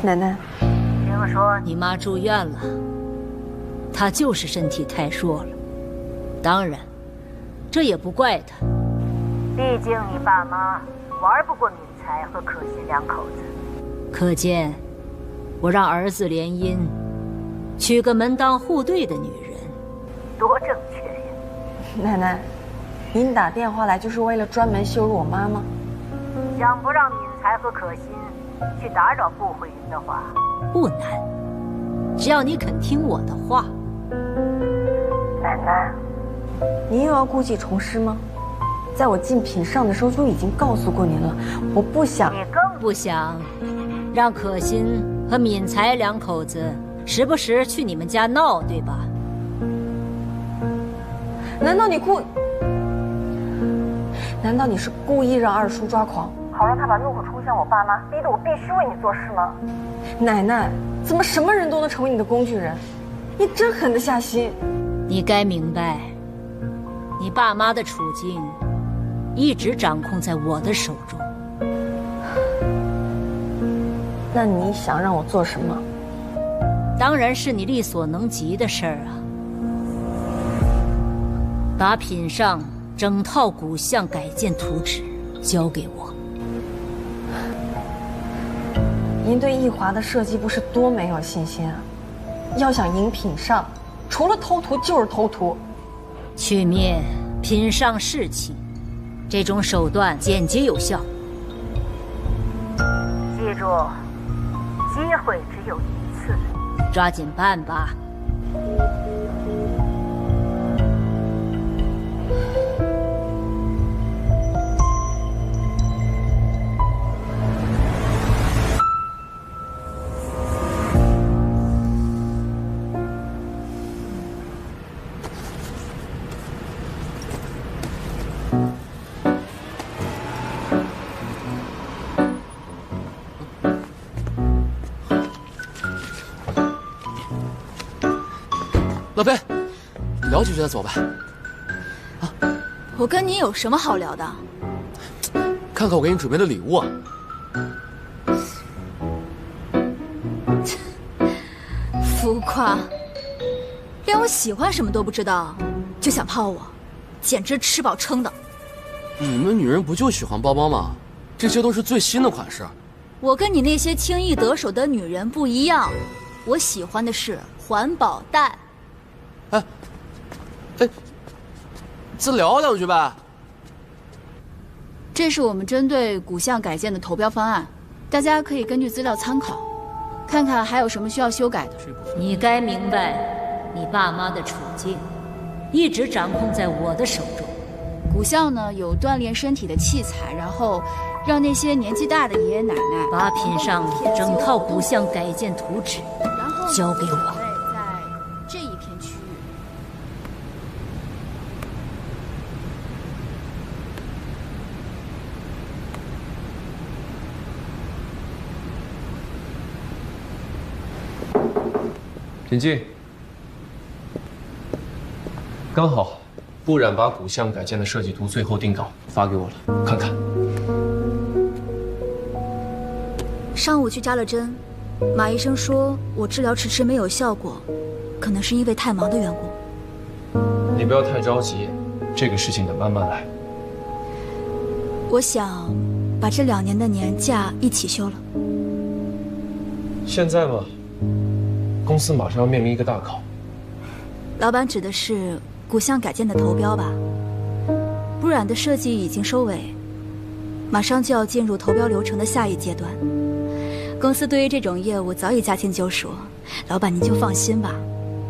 奶奶，听说你妈住院了，她就是身体太弱了。当然，这也不怪她。毕竟你爸妈玩不过敏才和可心两口子。可见，我让儿子联姻，娶个门当户对的女人，多正确呀！奶奶，您打电话来就是为了专门羞辱我妈吗？想不让敏才和可心去打扰顾慧云的话，不难，只要你肯听我的话。奶奶，您又要故技重施吗？在我进品上的时候就已经告诉过您了，我不想。你更不想让可心和敏才两口子时不时去你们家闹，对吧？难道你是故意让二叔抓狂？好让他把怒火冲向我爸妈，逼得我必须为你做事吗？奶奶，怎么什么人都能成为你的工具人？你真狠得下心。你该明白，你爸妈的处境一直掌控在我的手中。那你想让我做什么？当然是你力所能及的事儿啊！把品上整套古像改建图纸交给我。您对易华的设计不是多没有信心啊！要想赢品上，除了偷图就是偷图。去灭品上士气，这种手段简洁有效。记住，机会只有一次，抓紧办吧。老裴，聊几句再走吧。我跟你有什么好聊的？看看我给你准备的礼物啊。浮夸，连我喜欢什么都不知道，就想泡我，简直吃饱撑的。你们女人不就喜欢包包吗？这些都是最新的款式。我跟你那些轻易得手的女人不一样，我喜欢的是环保袋。再聊两句吧。这是我们针对古像改建的投标方案，大家可以根据资料参考，看看还有什么需要修改的。你该明白，你爸妈的处境一直掌控在我的手中。古像呢有锻炼身体的器材，然后让那些年纪大的爷爷奶奶把品上整套古像改建图纸交给我。在这一片区域。请进。刚好，不染把古像改建的设计图最后定稿发给我了，看看。上午去扎了针，马医生说我治疗迟迟没有效果，可能是因为太忙的缘故。你不要太着急，这个事情得慢慢来。我想把这2年的年假一起休了。现在嘛，公司马上要面临一个大考。老板指的是古像改建的投标吧？不染的设计已经收尾，马上就要进入投标流程的下一阶段。公司对于这种业务早已驾轻就熟，老板您就放心吧。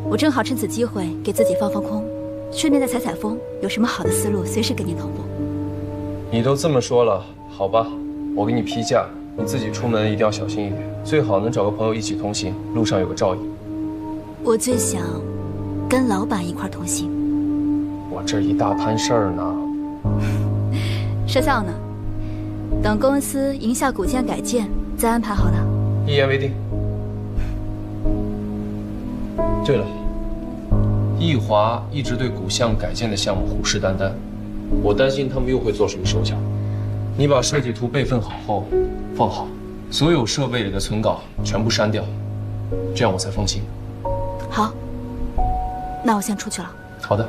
我正好趁此机会给自己放放空，顺便再采采风，有什么好的思路随时跟您同步。你都这么说了，好吧，我给你批假，你自己出门一定要小心一点，最好能找个朋友一起同行，路上有个照应。我最想跟老板一块同行。我这一大摊事儿呢。说笑呢，等公司赢下古建改建再安排好了。一言为定。对了，易华一直对古像改建的项目虎视眈眈，我担心他们又会做什么手脚。你把设计图备份好后放好，所有设备里的存稿全部删掉，这样我才放心。好，那我先出去了。好的。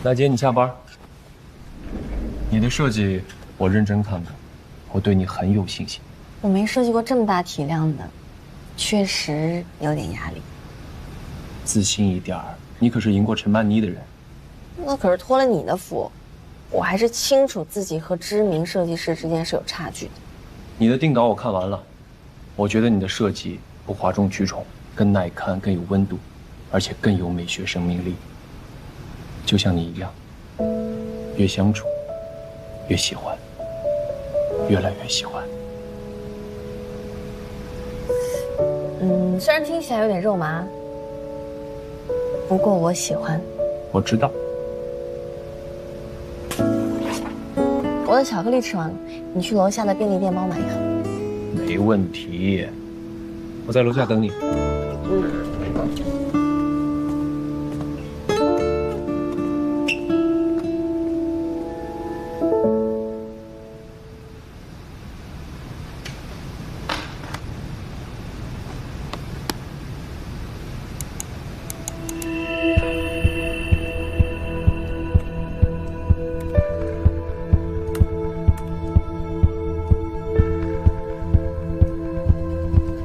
大姐，你下班。你的设计我认真看过，我对你很有信心。我没设计过这么大体量的，确实有点压力。自信一点儿，你可是赢过陈曼妮的人。那可是托了你的福，我还是清楚自己和知名设计师之间是有差距的。你的定稿我看完了，我觉得你的设计不哗众取宠，更耐看，更有温度，而且更有美学生命力。就像你一样，越相处越喜欢，越来越喜欢。虽然听起来有点肉麻，不过我喜欢。我知道。我的巧克力吃完了，你去楼下的便利店帮我买一盒。没问题，我在楼下等你。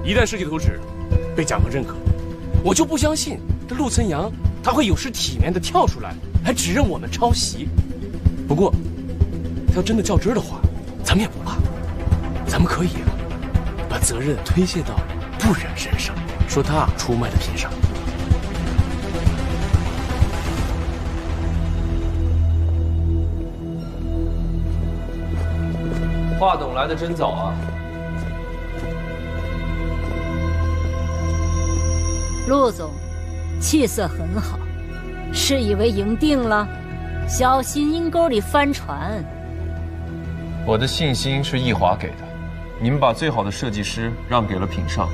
一旦设计图纸被蒋恒认可，我就不相信这陆岑阳他会有失体面的跳出来，还指认我们抄袭。不过，他要真的较真的话，咱们也不怕，咱们可以把责任推卸到不然身上，说他出卖了品上。华董来的真早啊！陆总，气色很好，是以为赢定了？小心阴沟里翻船。我的信心是易华给的，你们把最好的设计师让给了品上，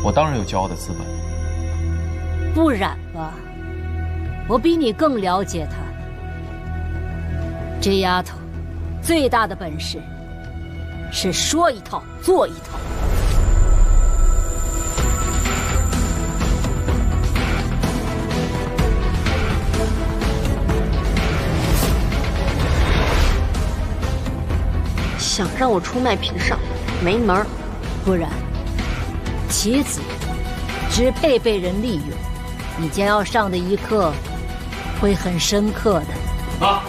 我当然有骄傲的资本。不然吧，我比你更了解她。这丫头最大的本事是说一套做一套。想让我出卖品上，没门儿。不然，棋子只配被人利用。你将要上的一课会很深刻的。妈，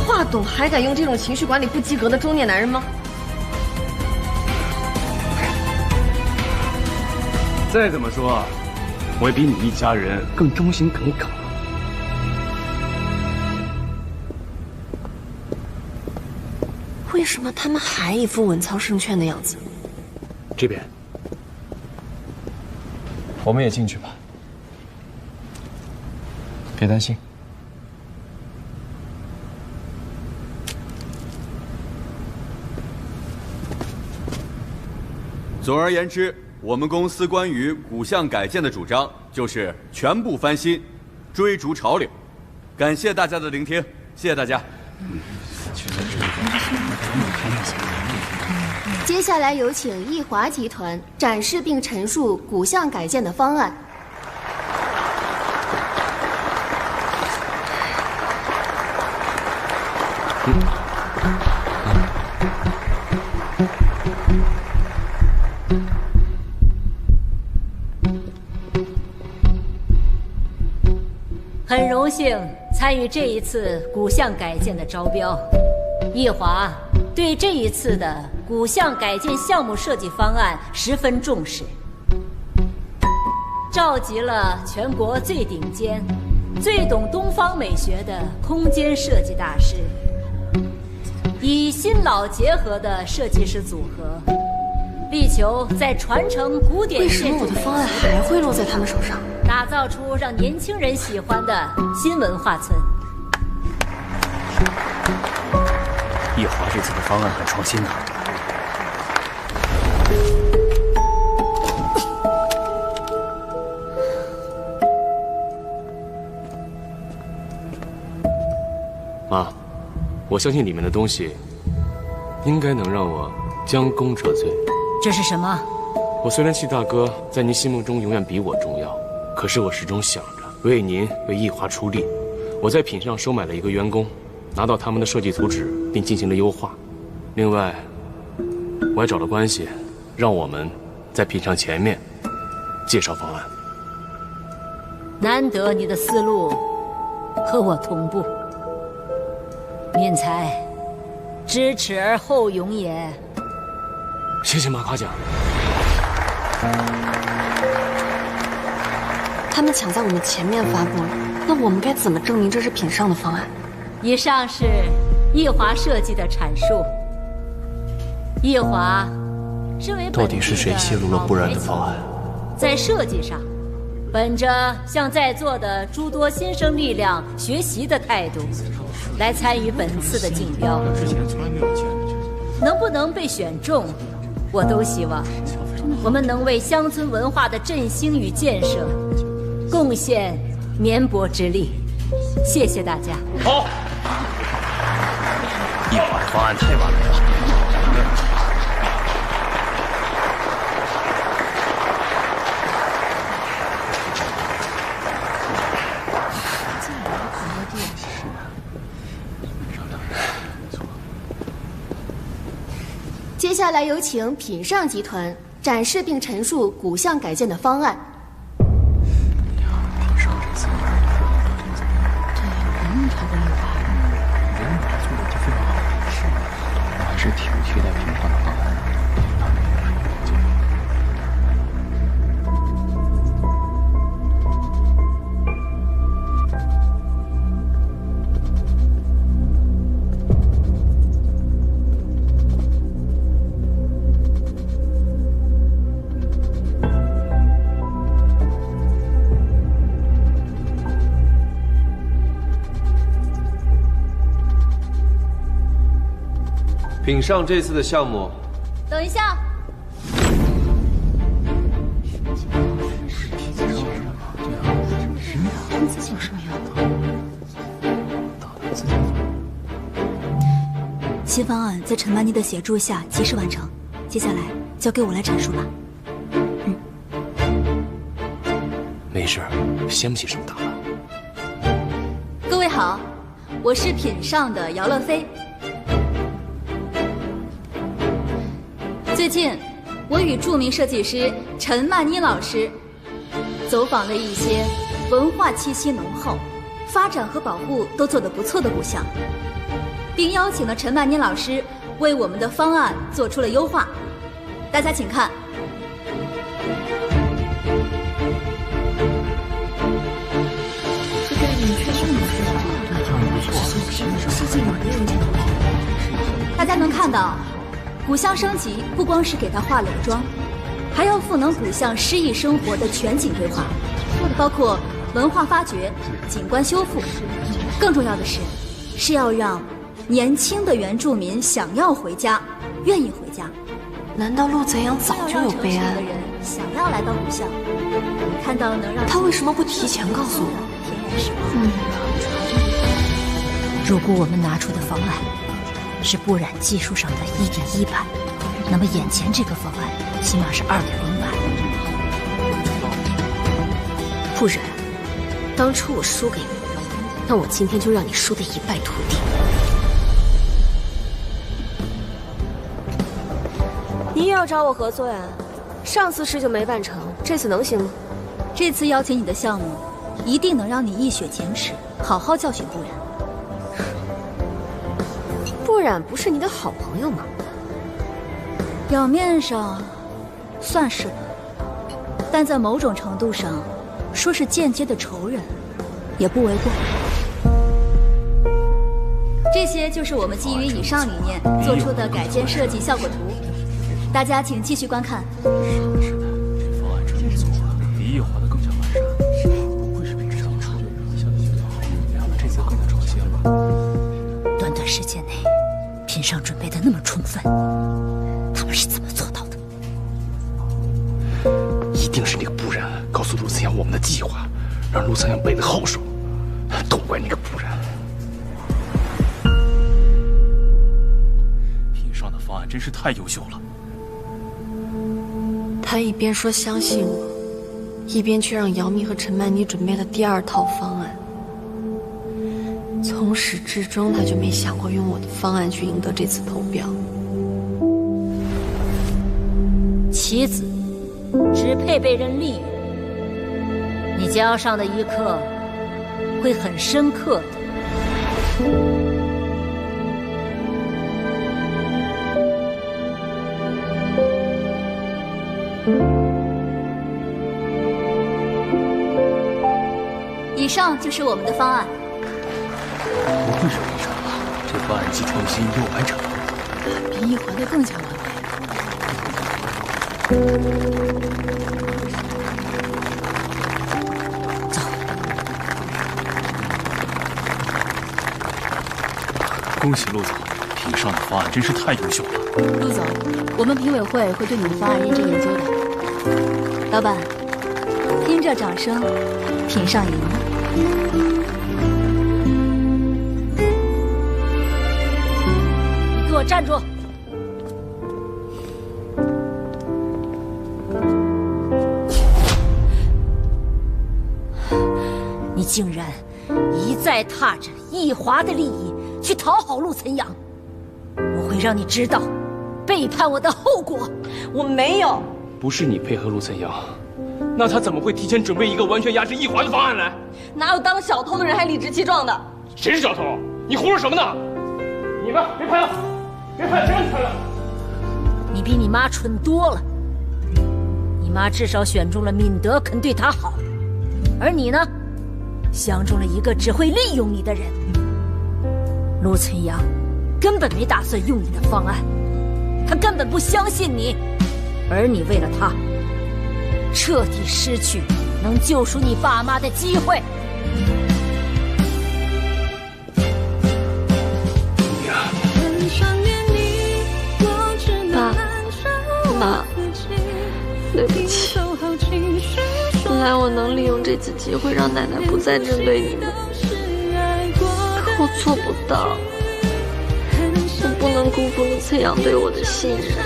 华董还敢用这种情绪管理不及格的中年男人吗？再怎么说，我也比你一家人更忠心耿耿。为什么他们还一副稳操胜券的样子？这边，我们也进去吧，别担心。总而言之，我们公司关于古巷改建的主张就是全部翻新，追逐潮流。感谢大家的聆听，谢谢大家。接下来有请易华集团展示并陈述古巷改建的方案。很荣幸参与这一次古巷改建的招标，易华对这一次的古巷改建项目设计方案十分重视，召集了全国最顶尖、最懂东方美学的空间设计大师，以新老结合的设计师组合，力求在传承古典建筑美学的基础上，为什么我的方案还会落在他们手上？打造出让年轻人喜欢的新文化村。易华这次的方案很创新呐。妈，我相信里面的东西应该能让我将功折罪。这是什么？我虽然戚大哥在您心目中永远比我重要，可是我始终想着为您为易华出力。我在品上收买了一个员工，拿到他们的设计图纸并进行了优化。另外，我还找了关系，让我们在品上前面介绍方案。难得你的思路和我同步，念才知耻而后勇也。谢谢妈夸奖。他们抢在我们前面发布了，那我们该怎么证明这是品上的方案？以上是易华设计的阐述。易华到底是谁泄露了不然的方案？在设计上，本着向在座的诸多新生力量学习的态度，来参与本次的竞标。能不能被选中，我都希望我们能为乡村文化的振兴与建设贡献绵薄之力。谢谢大家。好，一华的方案太完美了。接下来有请品尚集团展示并陈述古巷改建的方案。还是挺期待品尚的方案。品尚这次的项目，等一下，新方案在陈曼妮的协助下及时完成，接下来交给我来阐述了。没事，先不起这么大了。各位好，我是品尚的姚乐飞。最近，我与著名设计师陈曼妮老师走访了一些文化气息浓厚、发展和保护都做得不错的古巷，并邀请了陈曼妮老师为我们的方案做出了优化。大家请看。大家能看到，古巷升级不光是给它化了个妆，还要赋能古巷诗意生活的全景规划，包括文化发掘、景观修复。更重要的是要让年轻的原住民想要回家，愿意回家。难道陆泽阳早就有备案？想要来到古巷，看到能让他为什么不提前告诉我？如果我们拿出的方案是不染技术上的1.1版，那么眼前这个方案起码是2.0版。不染，当初我输给你，那我今天就让你输得一败涂地。你也要找我合作呀？上次事就没办成，这次能行吗？这次邀请你的项目，一定能让你一雪前耻，好好教训不染。不染不是你的好朋友吗？表面上算是吧，但在某种程度上，说是间接的仇人，也不为过。这些就是我们基于以上理念做出的改建设计效果图，大家请继续观看。比易华的更加完善，不会是品尚出的这次更加创新了吧？短短时间内，品尚准备的那么充分，他们是怎么做到的？一定是那个不然告诉陆慈阳我们的计划，让陆慈阳背得好手，都怪那个不然。品尚的方案真是太优秀了。他一边说相信我，一边却让姚明和陈曼妮准备了第2套方案。从始至终，他就没想过用我的方案去赢得这次投标。棋子只配被人利用，你交上的一课会很深刻的。以上就是我们的方案。不愧是品尚啊，这方案既创新又完整。比易华的更加完美。恭喜陆总，品上的方案真是太优秀了。陆总，我们评委会会对你的方案认真研究的。老板，听这掌声，品上赢了。你给我站住！你竟然一再踏着易华的利益去讨好陆岑阳，我会让你知道背叛我的后果。我没有。不是你配合陆岑阳，那他怎么会提前准备一个完全压制易华的方案来？哪有当小偷的人还理直气壮的？谁是小偷？你胡说什么呢？你们别拍了，别拍了，谁让你拍了？你比你妈蠢多了。你妈至少选中了敏德肯对她好，而你呢，相中了一个只会利用你的人。陆岑阳根本没打算用你的方案，他根本不相信你，而你为了他，彻底失去能救赎你爸妈的机会。爸妈，对不起，本来我能利用这次机会让奶奶不再针对你们，可我做不到。我不能辜负陆岑阳对我的信任，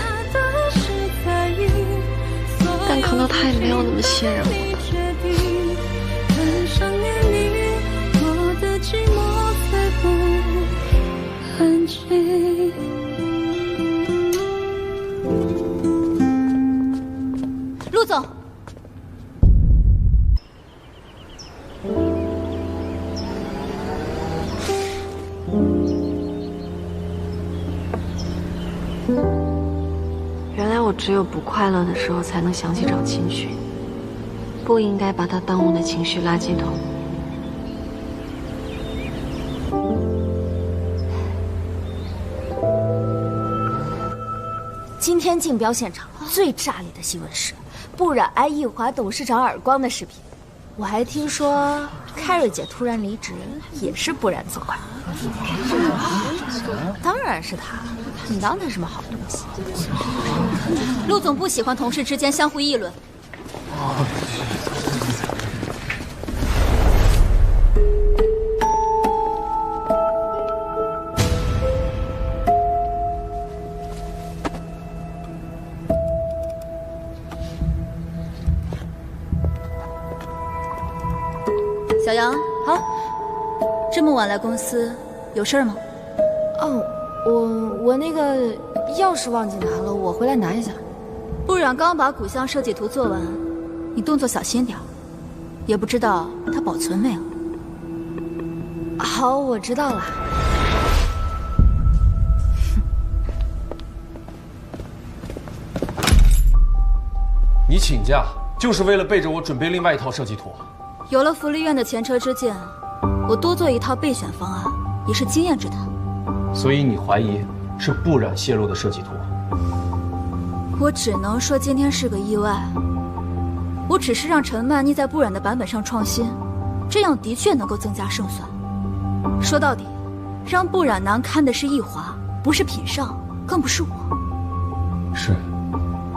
但可能他也没有那么信任我吧。陆总。原来我只有不快乐的时候才能想起找情绪，不应该把它当我的情绪垃圾桶。今天竞标现场最炸裂的新闻是，不染挨易华董事长耳光的视频。我还听说凯瑞姐突然离职，也是不染责怪。当然是他，你当他什么好东西？陆总不喜欢同事之间相互议论。小杨，好，这么晚来公司，有事吗？哦，我那个钥匙忘记拿了，我回来拿一下。不染刚把古巷设计图做完，你动作小心点，也不知道他保存没有。好，我知道了。你请假就是为了背着我准备另外一套设计图？有了福利院的前车之鉴，我多做一套备选方案也是经验之谈。所以你怀疑是不染泄露的设计图？我只能说今天是个意外。我只是让陈曼妮在不染的版本上创新，这样的确能够增加胜算。说到底，让不染难堪的是易华，不是品上，更不是我。是，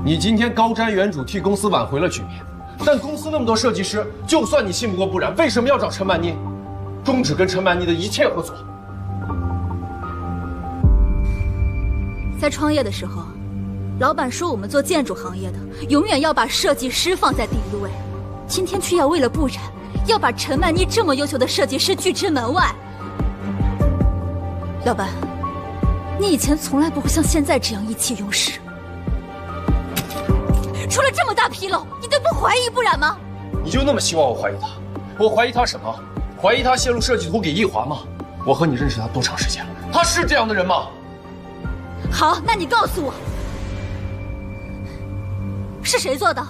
你今天高瞻远瞩，替公司挽回了局面。但公司那么多设计师，就算你信不过不染，为什么要找陈曼妮？终止跟陈曼妮的一切合作。在创业的时候，老板说我们做建筑行业的，永远要把设计师放在第一位。今天却要为了不染，要把陈曼妮这么优秀的设计师拒之门外。老板，你以前从来不会像现在这样意气用事。出了这么大纰漏，你都不怀疑不染吗？你就那么希望我怀疑他？我怀疑他什么？怀疑他泄露设计图给易华吗？我和你认识他多长时间了？他是这样的人吗？好，那你告诉我，是谁做的？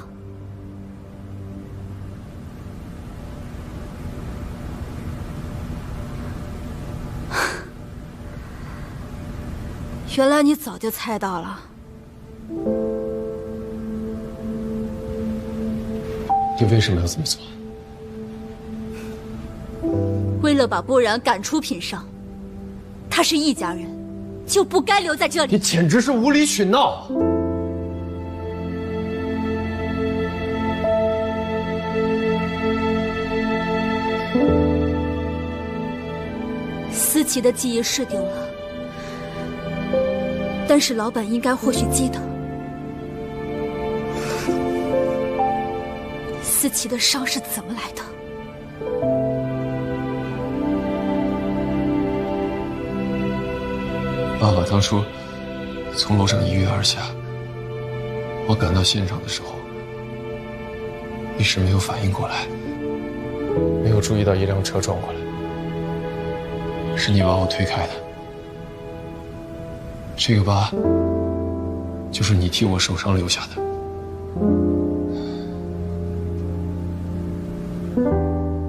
原来你早就猜到了。你为什么要这么做？为了把不然赶出品上，他是一家人，就不该留在这里。你简直是无理取闹！思琪的记忆是丢了，但是老板应该或许记得，思琪的伤是怎么来的。爸爸当初从楼上一跃而下，我赶到现场的时候，一时没有反应过来，没有注意到一辆车撞过来，是你把我推开的。这个疤就是你替我受伤留下的。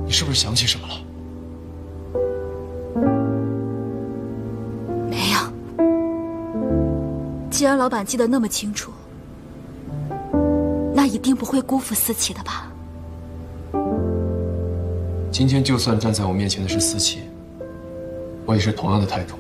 你是不是想起什么了？没有。既然老板记得那么清楚，那一定不会辜负思琪的吧？今天就算站在我面前的是思琪，我也是同样的态度。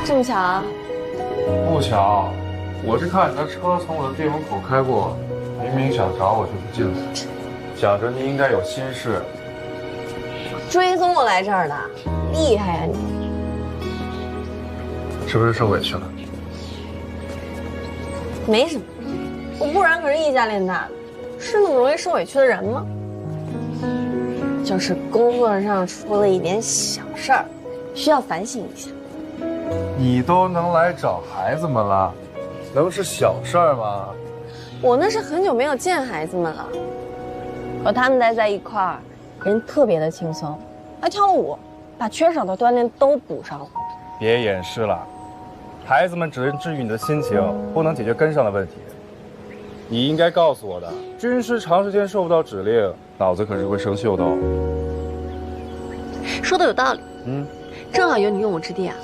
这么巧啊？不巧，我是看你的车从我的店门口开过，明明想找我就不见了，想着你应该有心事，追踪我来这儿的，厉害啊你！是不是受委屈了？没什么，我不然可是一家恋大的，是那么容易受委屈的人吗？就是工作上出了一点小事儿，需要反省一下。你都能来找孩子们了，能是小事儿吗？我那是很久没有见孩子们了，和他们待在一块儿，人特别的轻松，还跳了舞，把缺少的锻炼都补上了。别掩饰了，孩子们只能治愈你的心情，不能解决根上的问题。你应该告诉我的，军师长时间受不到指令，脑子可是会生锈的哦。说的有道理，正好有你用武之地啊。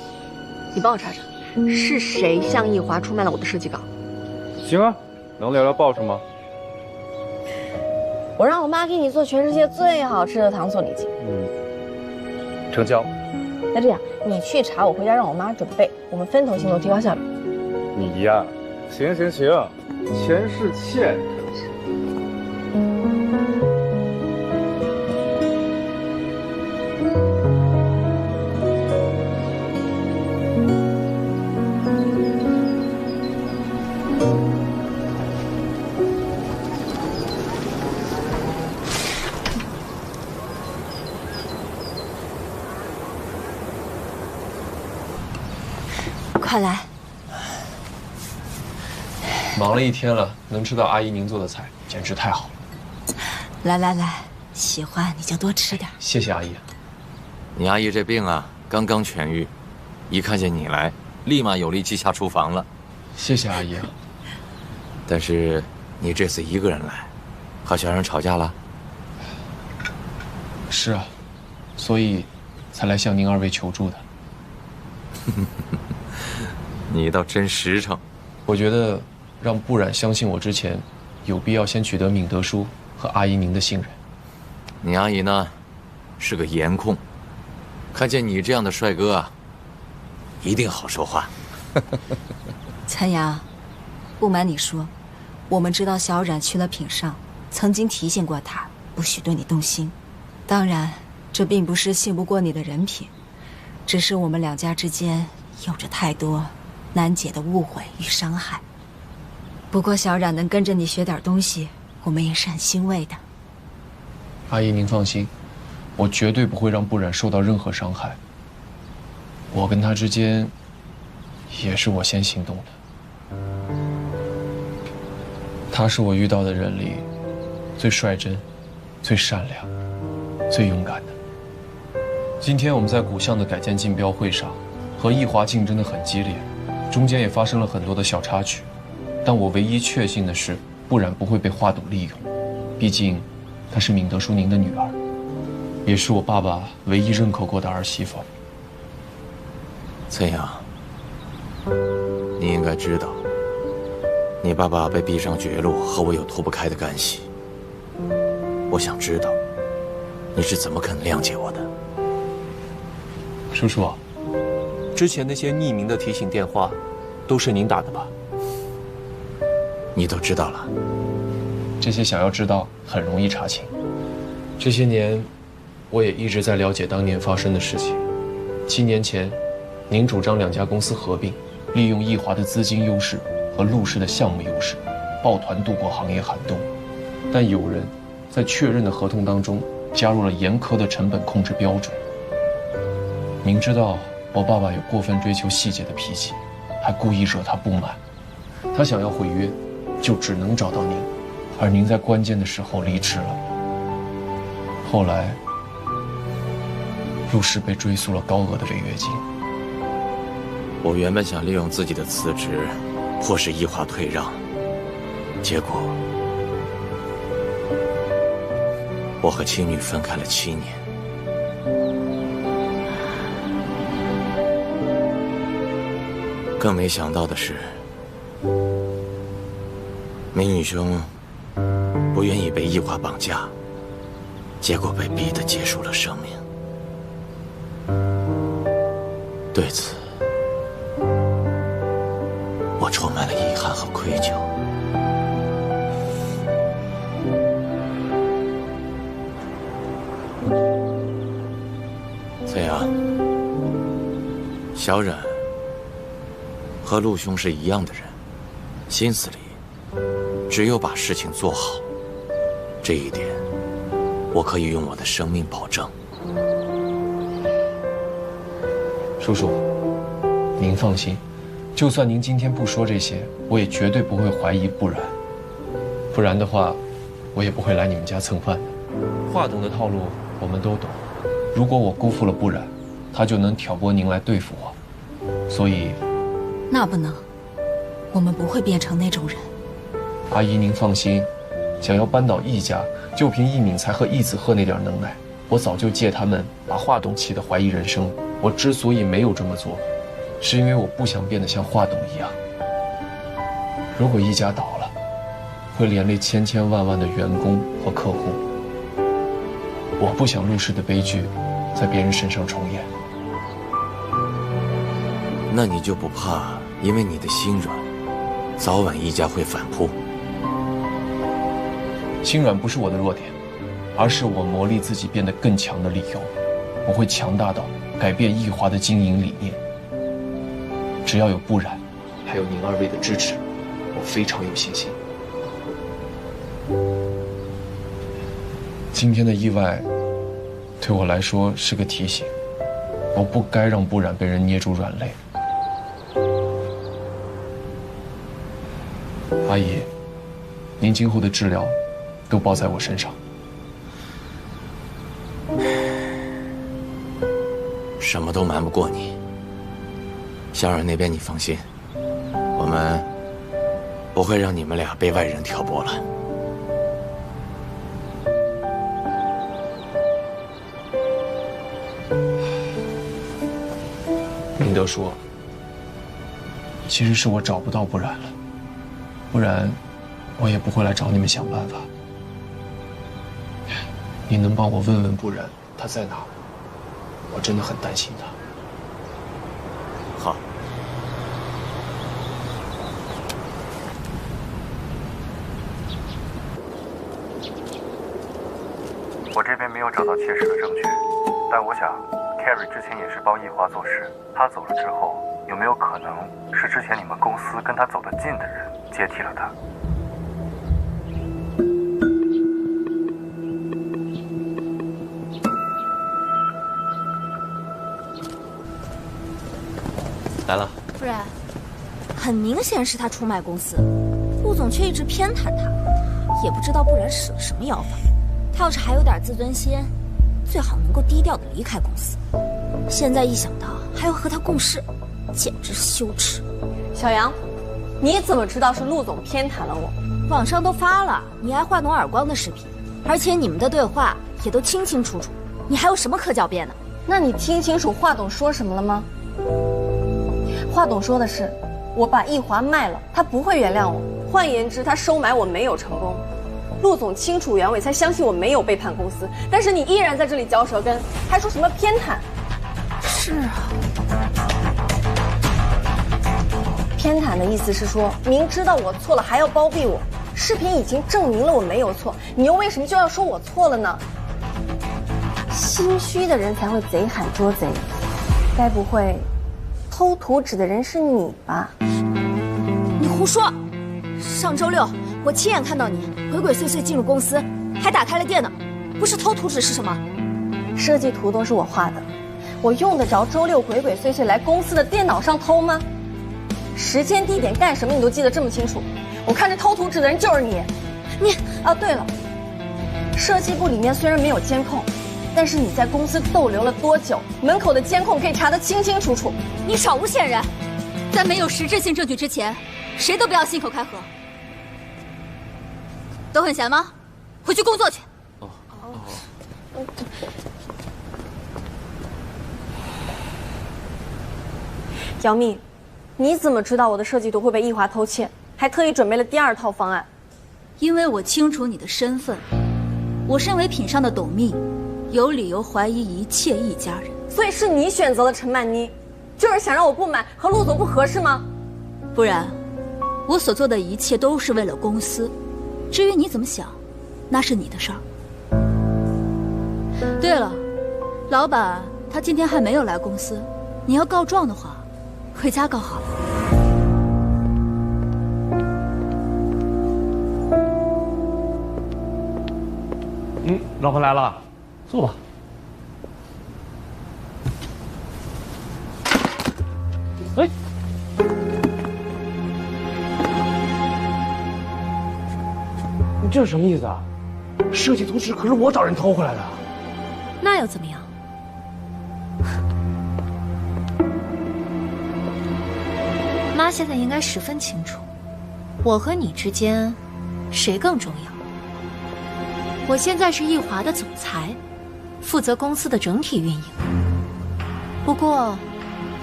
你帮我查查，是谁向奕华出卖了我的设计稿？行啊，能聊聊报什么？我让我妈给你做全世界最好吃的糖醋里脊。成交。那这样，你去查，我回家让我妈准备，我们分头行动，提高效率。你呀，行，钱是欠。快来！忙了一天了，能吃到阿姨您做的菜，简直太好了。来，喜欢你就多吃点。谢谢阿姨。你阿姨这病啊，刚刚痊愈，一看见你来，立马有力气下厨房了。谢谢阿姨啊。但是你这次一个人来，和小冉吵架了？是啊，所以才来向您二位求助的。你倒真实诚。我觉得让不染相信我之前，有必要先取得敏德叔和阿姨您的信任。你阿姨呢，是个颜控，看见你这样的帅哥啊，一定好说话。残阳，不瞒你说，我们知道小冉去了品上，曾经提醒过他不许对你动心。当然，这并不是信不过你的人品，只是我们两家之间有着太多难解的误会与伤害。不过小冉能跟着你学点东西，我们也是很欣慰的。阿姨您放心，我绝对不会让不染受到任何伤害。我跟他之间，也是我先行动的。他是我遇到的人里最率真、最善良、最勇敢的。今天我们在古巷的改建竞标会上，和易华竞争得很激烈，中间也发生了很多的小插曲。但我唯一确信的是，不然不会被华董利用，毕竟她是闵德淑您的女儿，也是我爸爸唯一认可过的儿媳妇。崔阳，你应该知道，你爸爸被逼上绝路和我有脱不开的干系。我想知道，你是怎么肯谅解我的？叔叔，之前那些匿名的提醒电话，都是您打的吧？你都知道了？这些想要知道很容易查清。这些年，我也一直在了解当年发生的事情。7年前，您主张2家公司合并，利用易华的资金优势和陆氏的项目优势，抱团度过行业寒冬。但有人在确认的合同当中加入了严苛的成本控制标准。明知道我爸爸有过分追求细节的脾气，还故意惹他不满，他想要毁约，就只能找到您，而您在关键的时候离职了。后来，陆氏被追诉了高额的违约金。我原本想利用自己的辞职，迫使易华退让，结果我和妻女分开了7年。更没想到的是，明宇兄不愿意被易华绑架，结果被逼得结束了生命。对此，我充满了遗憾和愧疚。崔阳，小冉和陆兄是一样的人，心思里只有把事情做好，这一点我可以用我的生命保证。叔叔，您放心，就算您今天不说这些，我也绝对不会怀疑不然。不然的话，我也不会来你们家蹭饭的。华董的套路我们都懂，如果我辜负了不然，他就能挑拨您来对付我。所以，那不能，我们不会变成那种人。阿姨您放心，想要扳倒易家，就凭易敏才和易子鹤那点能耐，我早就借他们把华董气得怀疑人生。我之所以没有这么做，是因为我不想变得像华董一样。如果易家倒了，会连累千千万万的员工和客户。我不想陆氏的悲剧在别人身上重演。那你就不怕因为你的心软，早晚易家会反扑？心软不是我的弱点，而是我磨砺自己变得更强的理由。我会强大到改变易华的经营理念。只要有不然，还有您2位的支持，我非常有信心。今天的意外，对我来说是个提醒，我不该让不然被人捏住软肋。阿姨，您今后的治疗都包在我身上。什么都瞒不过你。小冉那边你放心，我们不会让你们俩被外人挑拨了。明德说，其实是我找不到不然了，不然我也不会来找你们想办法。你能帮我问问不然他在哪？我真的很担心他。好。我这边没有找到切实的证据，但我想 Carrie 之前也是帮易华做事，他走了之后，有没有可能是之前你们公司跟他走得近的人接替了他？来了。夫人，很明显是他出卖公司，陆总却一直偏袒他，也不知道不然使了什么妖法。他要是还有点自尊心，最好能够低调的离开公司。现在一想到还要和他共事，简直羞耻。小杨，你怎么知道是陆总偏袒了我？网上都发了你挨华董耳光的视频，而且你们的对话也都清清楚楚，你还有什么可狡辩的？那你听清楚华董说什么了吗？华董说的是，我把易华卖了，他不会原谅我。换言之，他收买我没有成功。陆总清楚原委，才相信我没有背叛公司。但是你依然在这里嚼舌根，还说什么偏袒？是啊，偏袒的意思是说，明知道我错了还要包庇我。视频已经证明了我没有错，你又为什么就要说我错了呢？心虚的人才会贼喊捉贼，该不会偷图纸的人是你吧？你胡说！上周六我亲眼看到你鬼鬼祟祟进入公司，还打开了电脑，不是偷图纸是什么？设计图都是我画的，我用得着周六鬼鬼祟祟来公司的电脑上偷吗？时间地点干什么你都记得这么清楚，我看这偷图纸的人就是你。啊，对了，设计部里面虽然没有监控，但是你在公司逗留了多久，门口的监控可以查得清清楚楚。你少诬陷人！在没有实质性证据之前，谁都不要信口开河。都很闲吗？回去工作去。杨幂，你怎么知道我的设计图会被易华偷窃，还特意准备了第二套方案？因为我清楚你的身份，我身为品上的董秘，有理由怀疑一切易家人。所以是你选择了陈曼妮，就是想让我不满，和陆总不合适吗？不然，我所做的一切都是为了公司。至于你怎么想，那是你的事儿。对了，老板他今天还没有来公司，你要告状的话，回家告好了。老婆来了，坐吧。哎，你这是什么意思啊？设计图纸可是我找人偷回来的。那又怎么样？妈现在应该十分清楚，我和你之间谁更重要。我现在是易华的总裁，负责公司的整体运营。不过，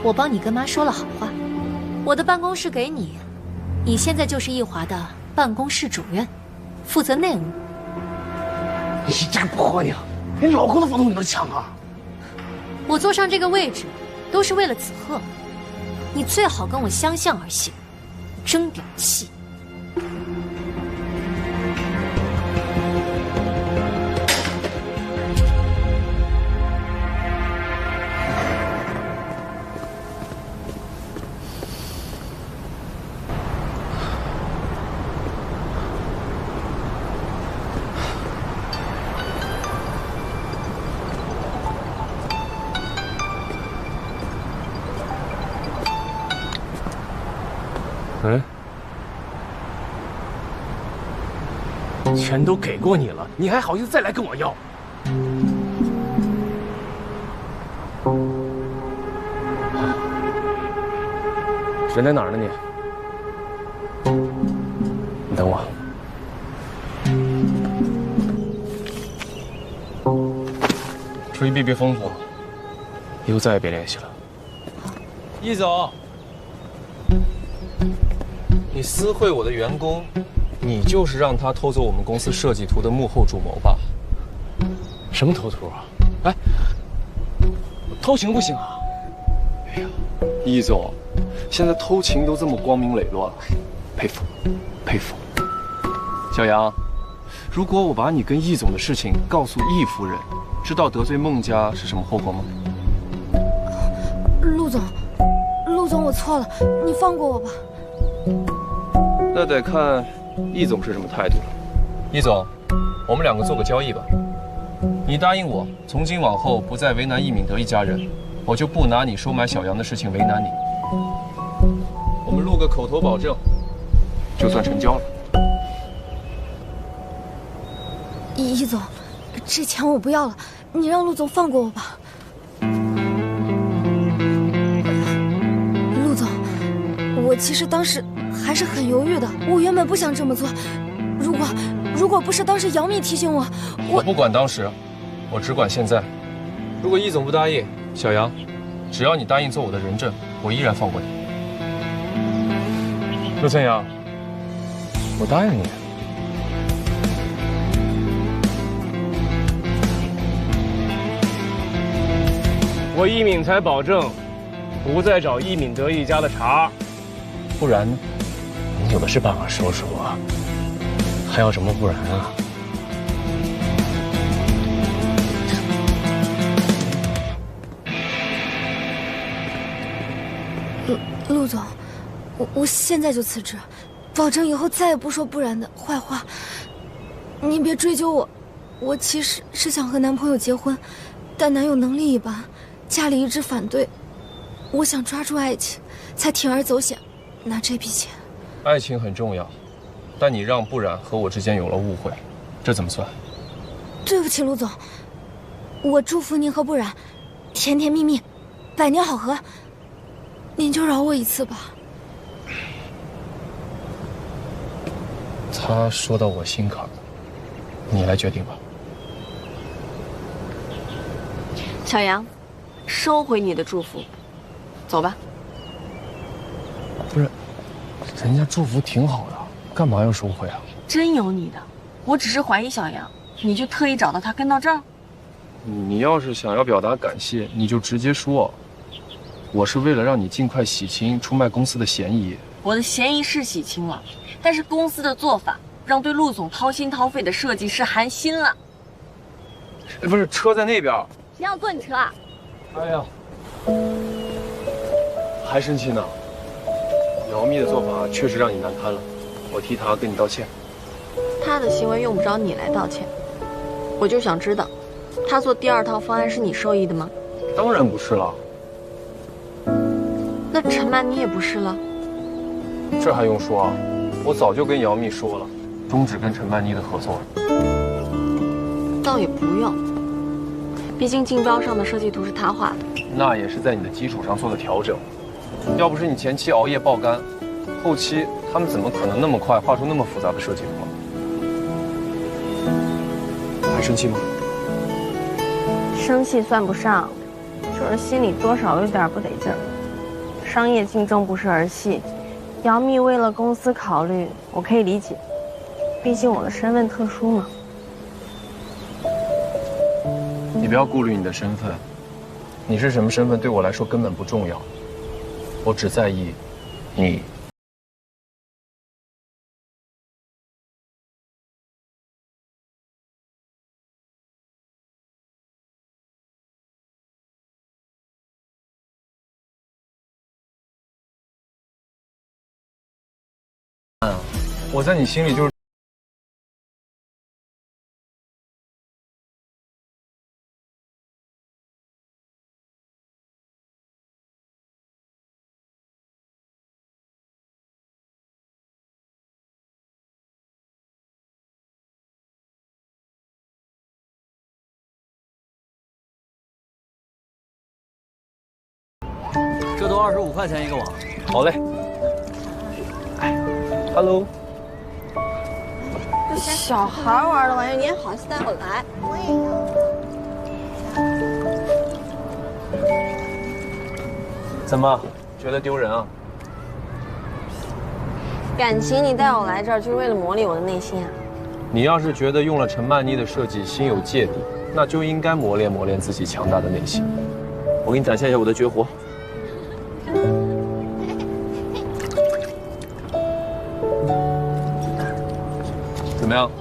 我帮你跟妈说了好话，我的办公室给你，你现在就是易华的办公室主任，负责内务。你这个婆娘，连老公的房东你能抢啊？我坐上这个位置，都是为了子赫。你最好跟我相向而行，争点气。钱都给过你了，你还好意思再来跟我要？人在哪儿呢你？你等我。出去避避风头，以后再也别联系了。易总，你私会我的员工，你就是让他偷走我们公司设计图的幕后主谋吧？什么偷图啊？哎，偷情不行啊！哎呀，易总，现在偷情都这么光明磊落了，佩服，佩服。小杨，如果我把你跟易总的事情告诉易夫人，知道得罪孟家是什么后果吗？陆总，我错了，你放过我吧。那得看易总是什么态度了。易总，我们两个做个交易吧。你答应我，从今往后不再为难易敏德一家人，我就不拿你收买小杨的事情为难你。我们录个口头保证，就算成交了。易总，这钱我不要了，你让陆总放过我吧。陆总，我其实当时还是很犹豫的，我原本不想这么做。如果不是当时姚蜜提醒我，我不管当时，我只管现在。如果易总不答应，小杨，只要你答应做我的人证，我依然放过你。陆晨阳，我答应你。我易敏才保证，不再找易敏德一家的茬。不然呢？你有的是办法说说啊，还要什么不然啊？陆总，我现在就辞职，保证以后再也不说不然的坏话。您别追究我，我其实是想和男朋友结婚，但男友能力一般，家里一直反对。我想抓住爱情，才铤而走险，拿这笔钱。爱情很重要，但你让不然和我之间有了误会，这怎么算？对不起，陆总，我祝福您和不然甜甜蜜蜜，百年好合。您就饶我一次吧。他说到我心坎了，你来决定吧。小杨，收回你的祝福，走吧。不是，人家祝福挺好的，干嘛要收回啊？真有你的，我只是怀疑小杨，你就特意找到他跟到这儿？你要是想要表达感谢，你就直接说。我是为了让你尽快洗清出卖公司的嫌疑。我的嫌疑是洗清了，但是公司的做法让对陆总掏心掏肺的设计师寒心了。不是，车在那边。谁要坐你车啊？哎呀，还生气呢？姚蜜的做法确实让你难堪了，我替她跟你道歉。她的行为用不着你来道歉，我就想知道，她做第二套方案是你授意的吗？当然不是了。那陈曼妮也不是了，这还用说啊？我早就跟姚蜜说了，终止跟陈曼妮的合作。倒也不用，毕竟竞标上的设计图是她画的。那也是在你的基础上做的调整。要不是你前期熬夜爆肝，后期他们怎么可能那么快画出那么复杂的设计图？还生气吗？生气算不上，就是心里多少有点不得劲儿。商业竞争不是儿戏，姚蜜为了公司考虑，我可以理解，毕竟我的身份特殊嘛。你不要顾虑你的身份，你是什么身份对我来说根本不重要，我只在意你。我在你心里就是。这都25块钱一个网。好嘞。Hello。这小孩玩的玩意，你也好意思带我来？我也有。怎么，觉得丢人啊？感情你带我来这儿就是为了磨砺我的内心啊？你要是觉得用了陈曼妮的设计心有芥蒂，那就应该磨练磨练自己强大的内心。我给你展现一下我的绝活。怎么样？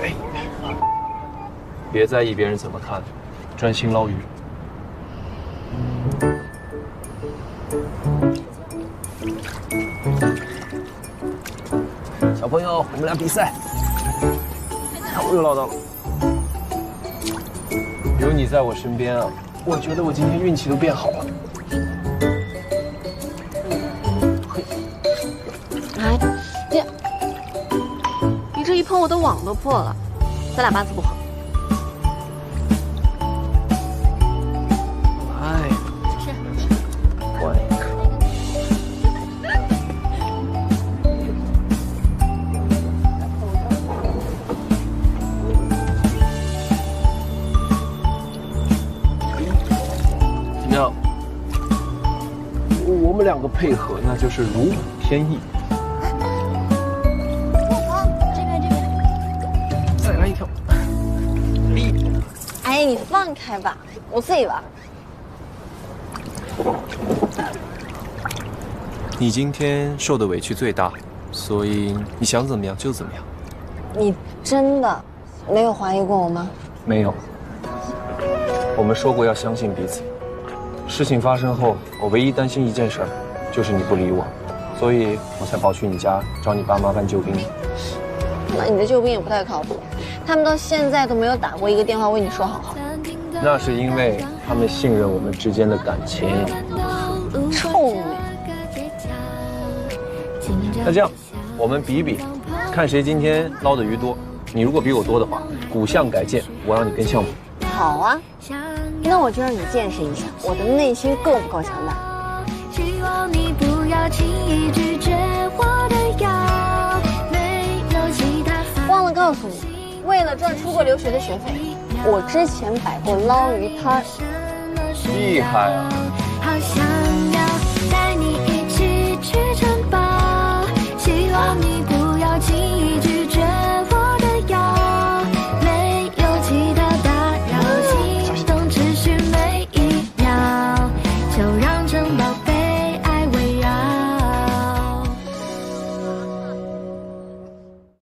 哎，别在意别人怎么看，专心捞鱼。小朋友，我们俩比赛。我又捞到了。有你在我身边啊，我觉得我今天运气都变好了。我的网都破了，咱俩八字不合。哎，是。换一个。怎么样？我们两个配合，那就是如虎添翼。再来一条。哎，你放开吧，我自己玩。你今天受的委屈最大，所以你想怎么样就怎么样。你真的没有怀疑过我吗？没有。我们说过要相信彼此。事情发生后，我唯一担心一件事，就是你不理我，所以我才跑去你家找你爸妈办救兵。那你的救兵也不太靠谱，他们到现在都没有打过一个电话为你说好话。那是因为他们信任我们之间的感情。臭美。那这样，我们比比，看谁今天捞的鱼多。你如果比我多的话，古项改建，我让你跟项目。好啊，那我就让你见识一下我的内心够不够强大。希望你不要轻易拒绝我的要，没有其他。忘了告诉你，为了赚出国留学的学费，我之前摆过捞鱼摊。厉害啊！好像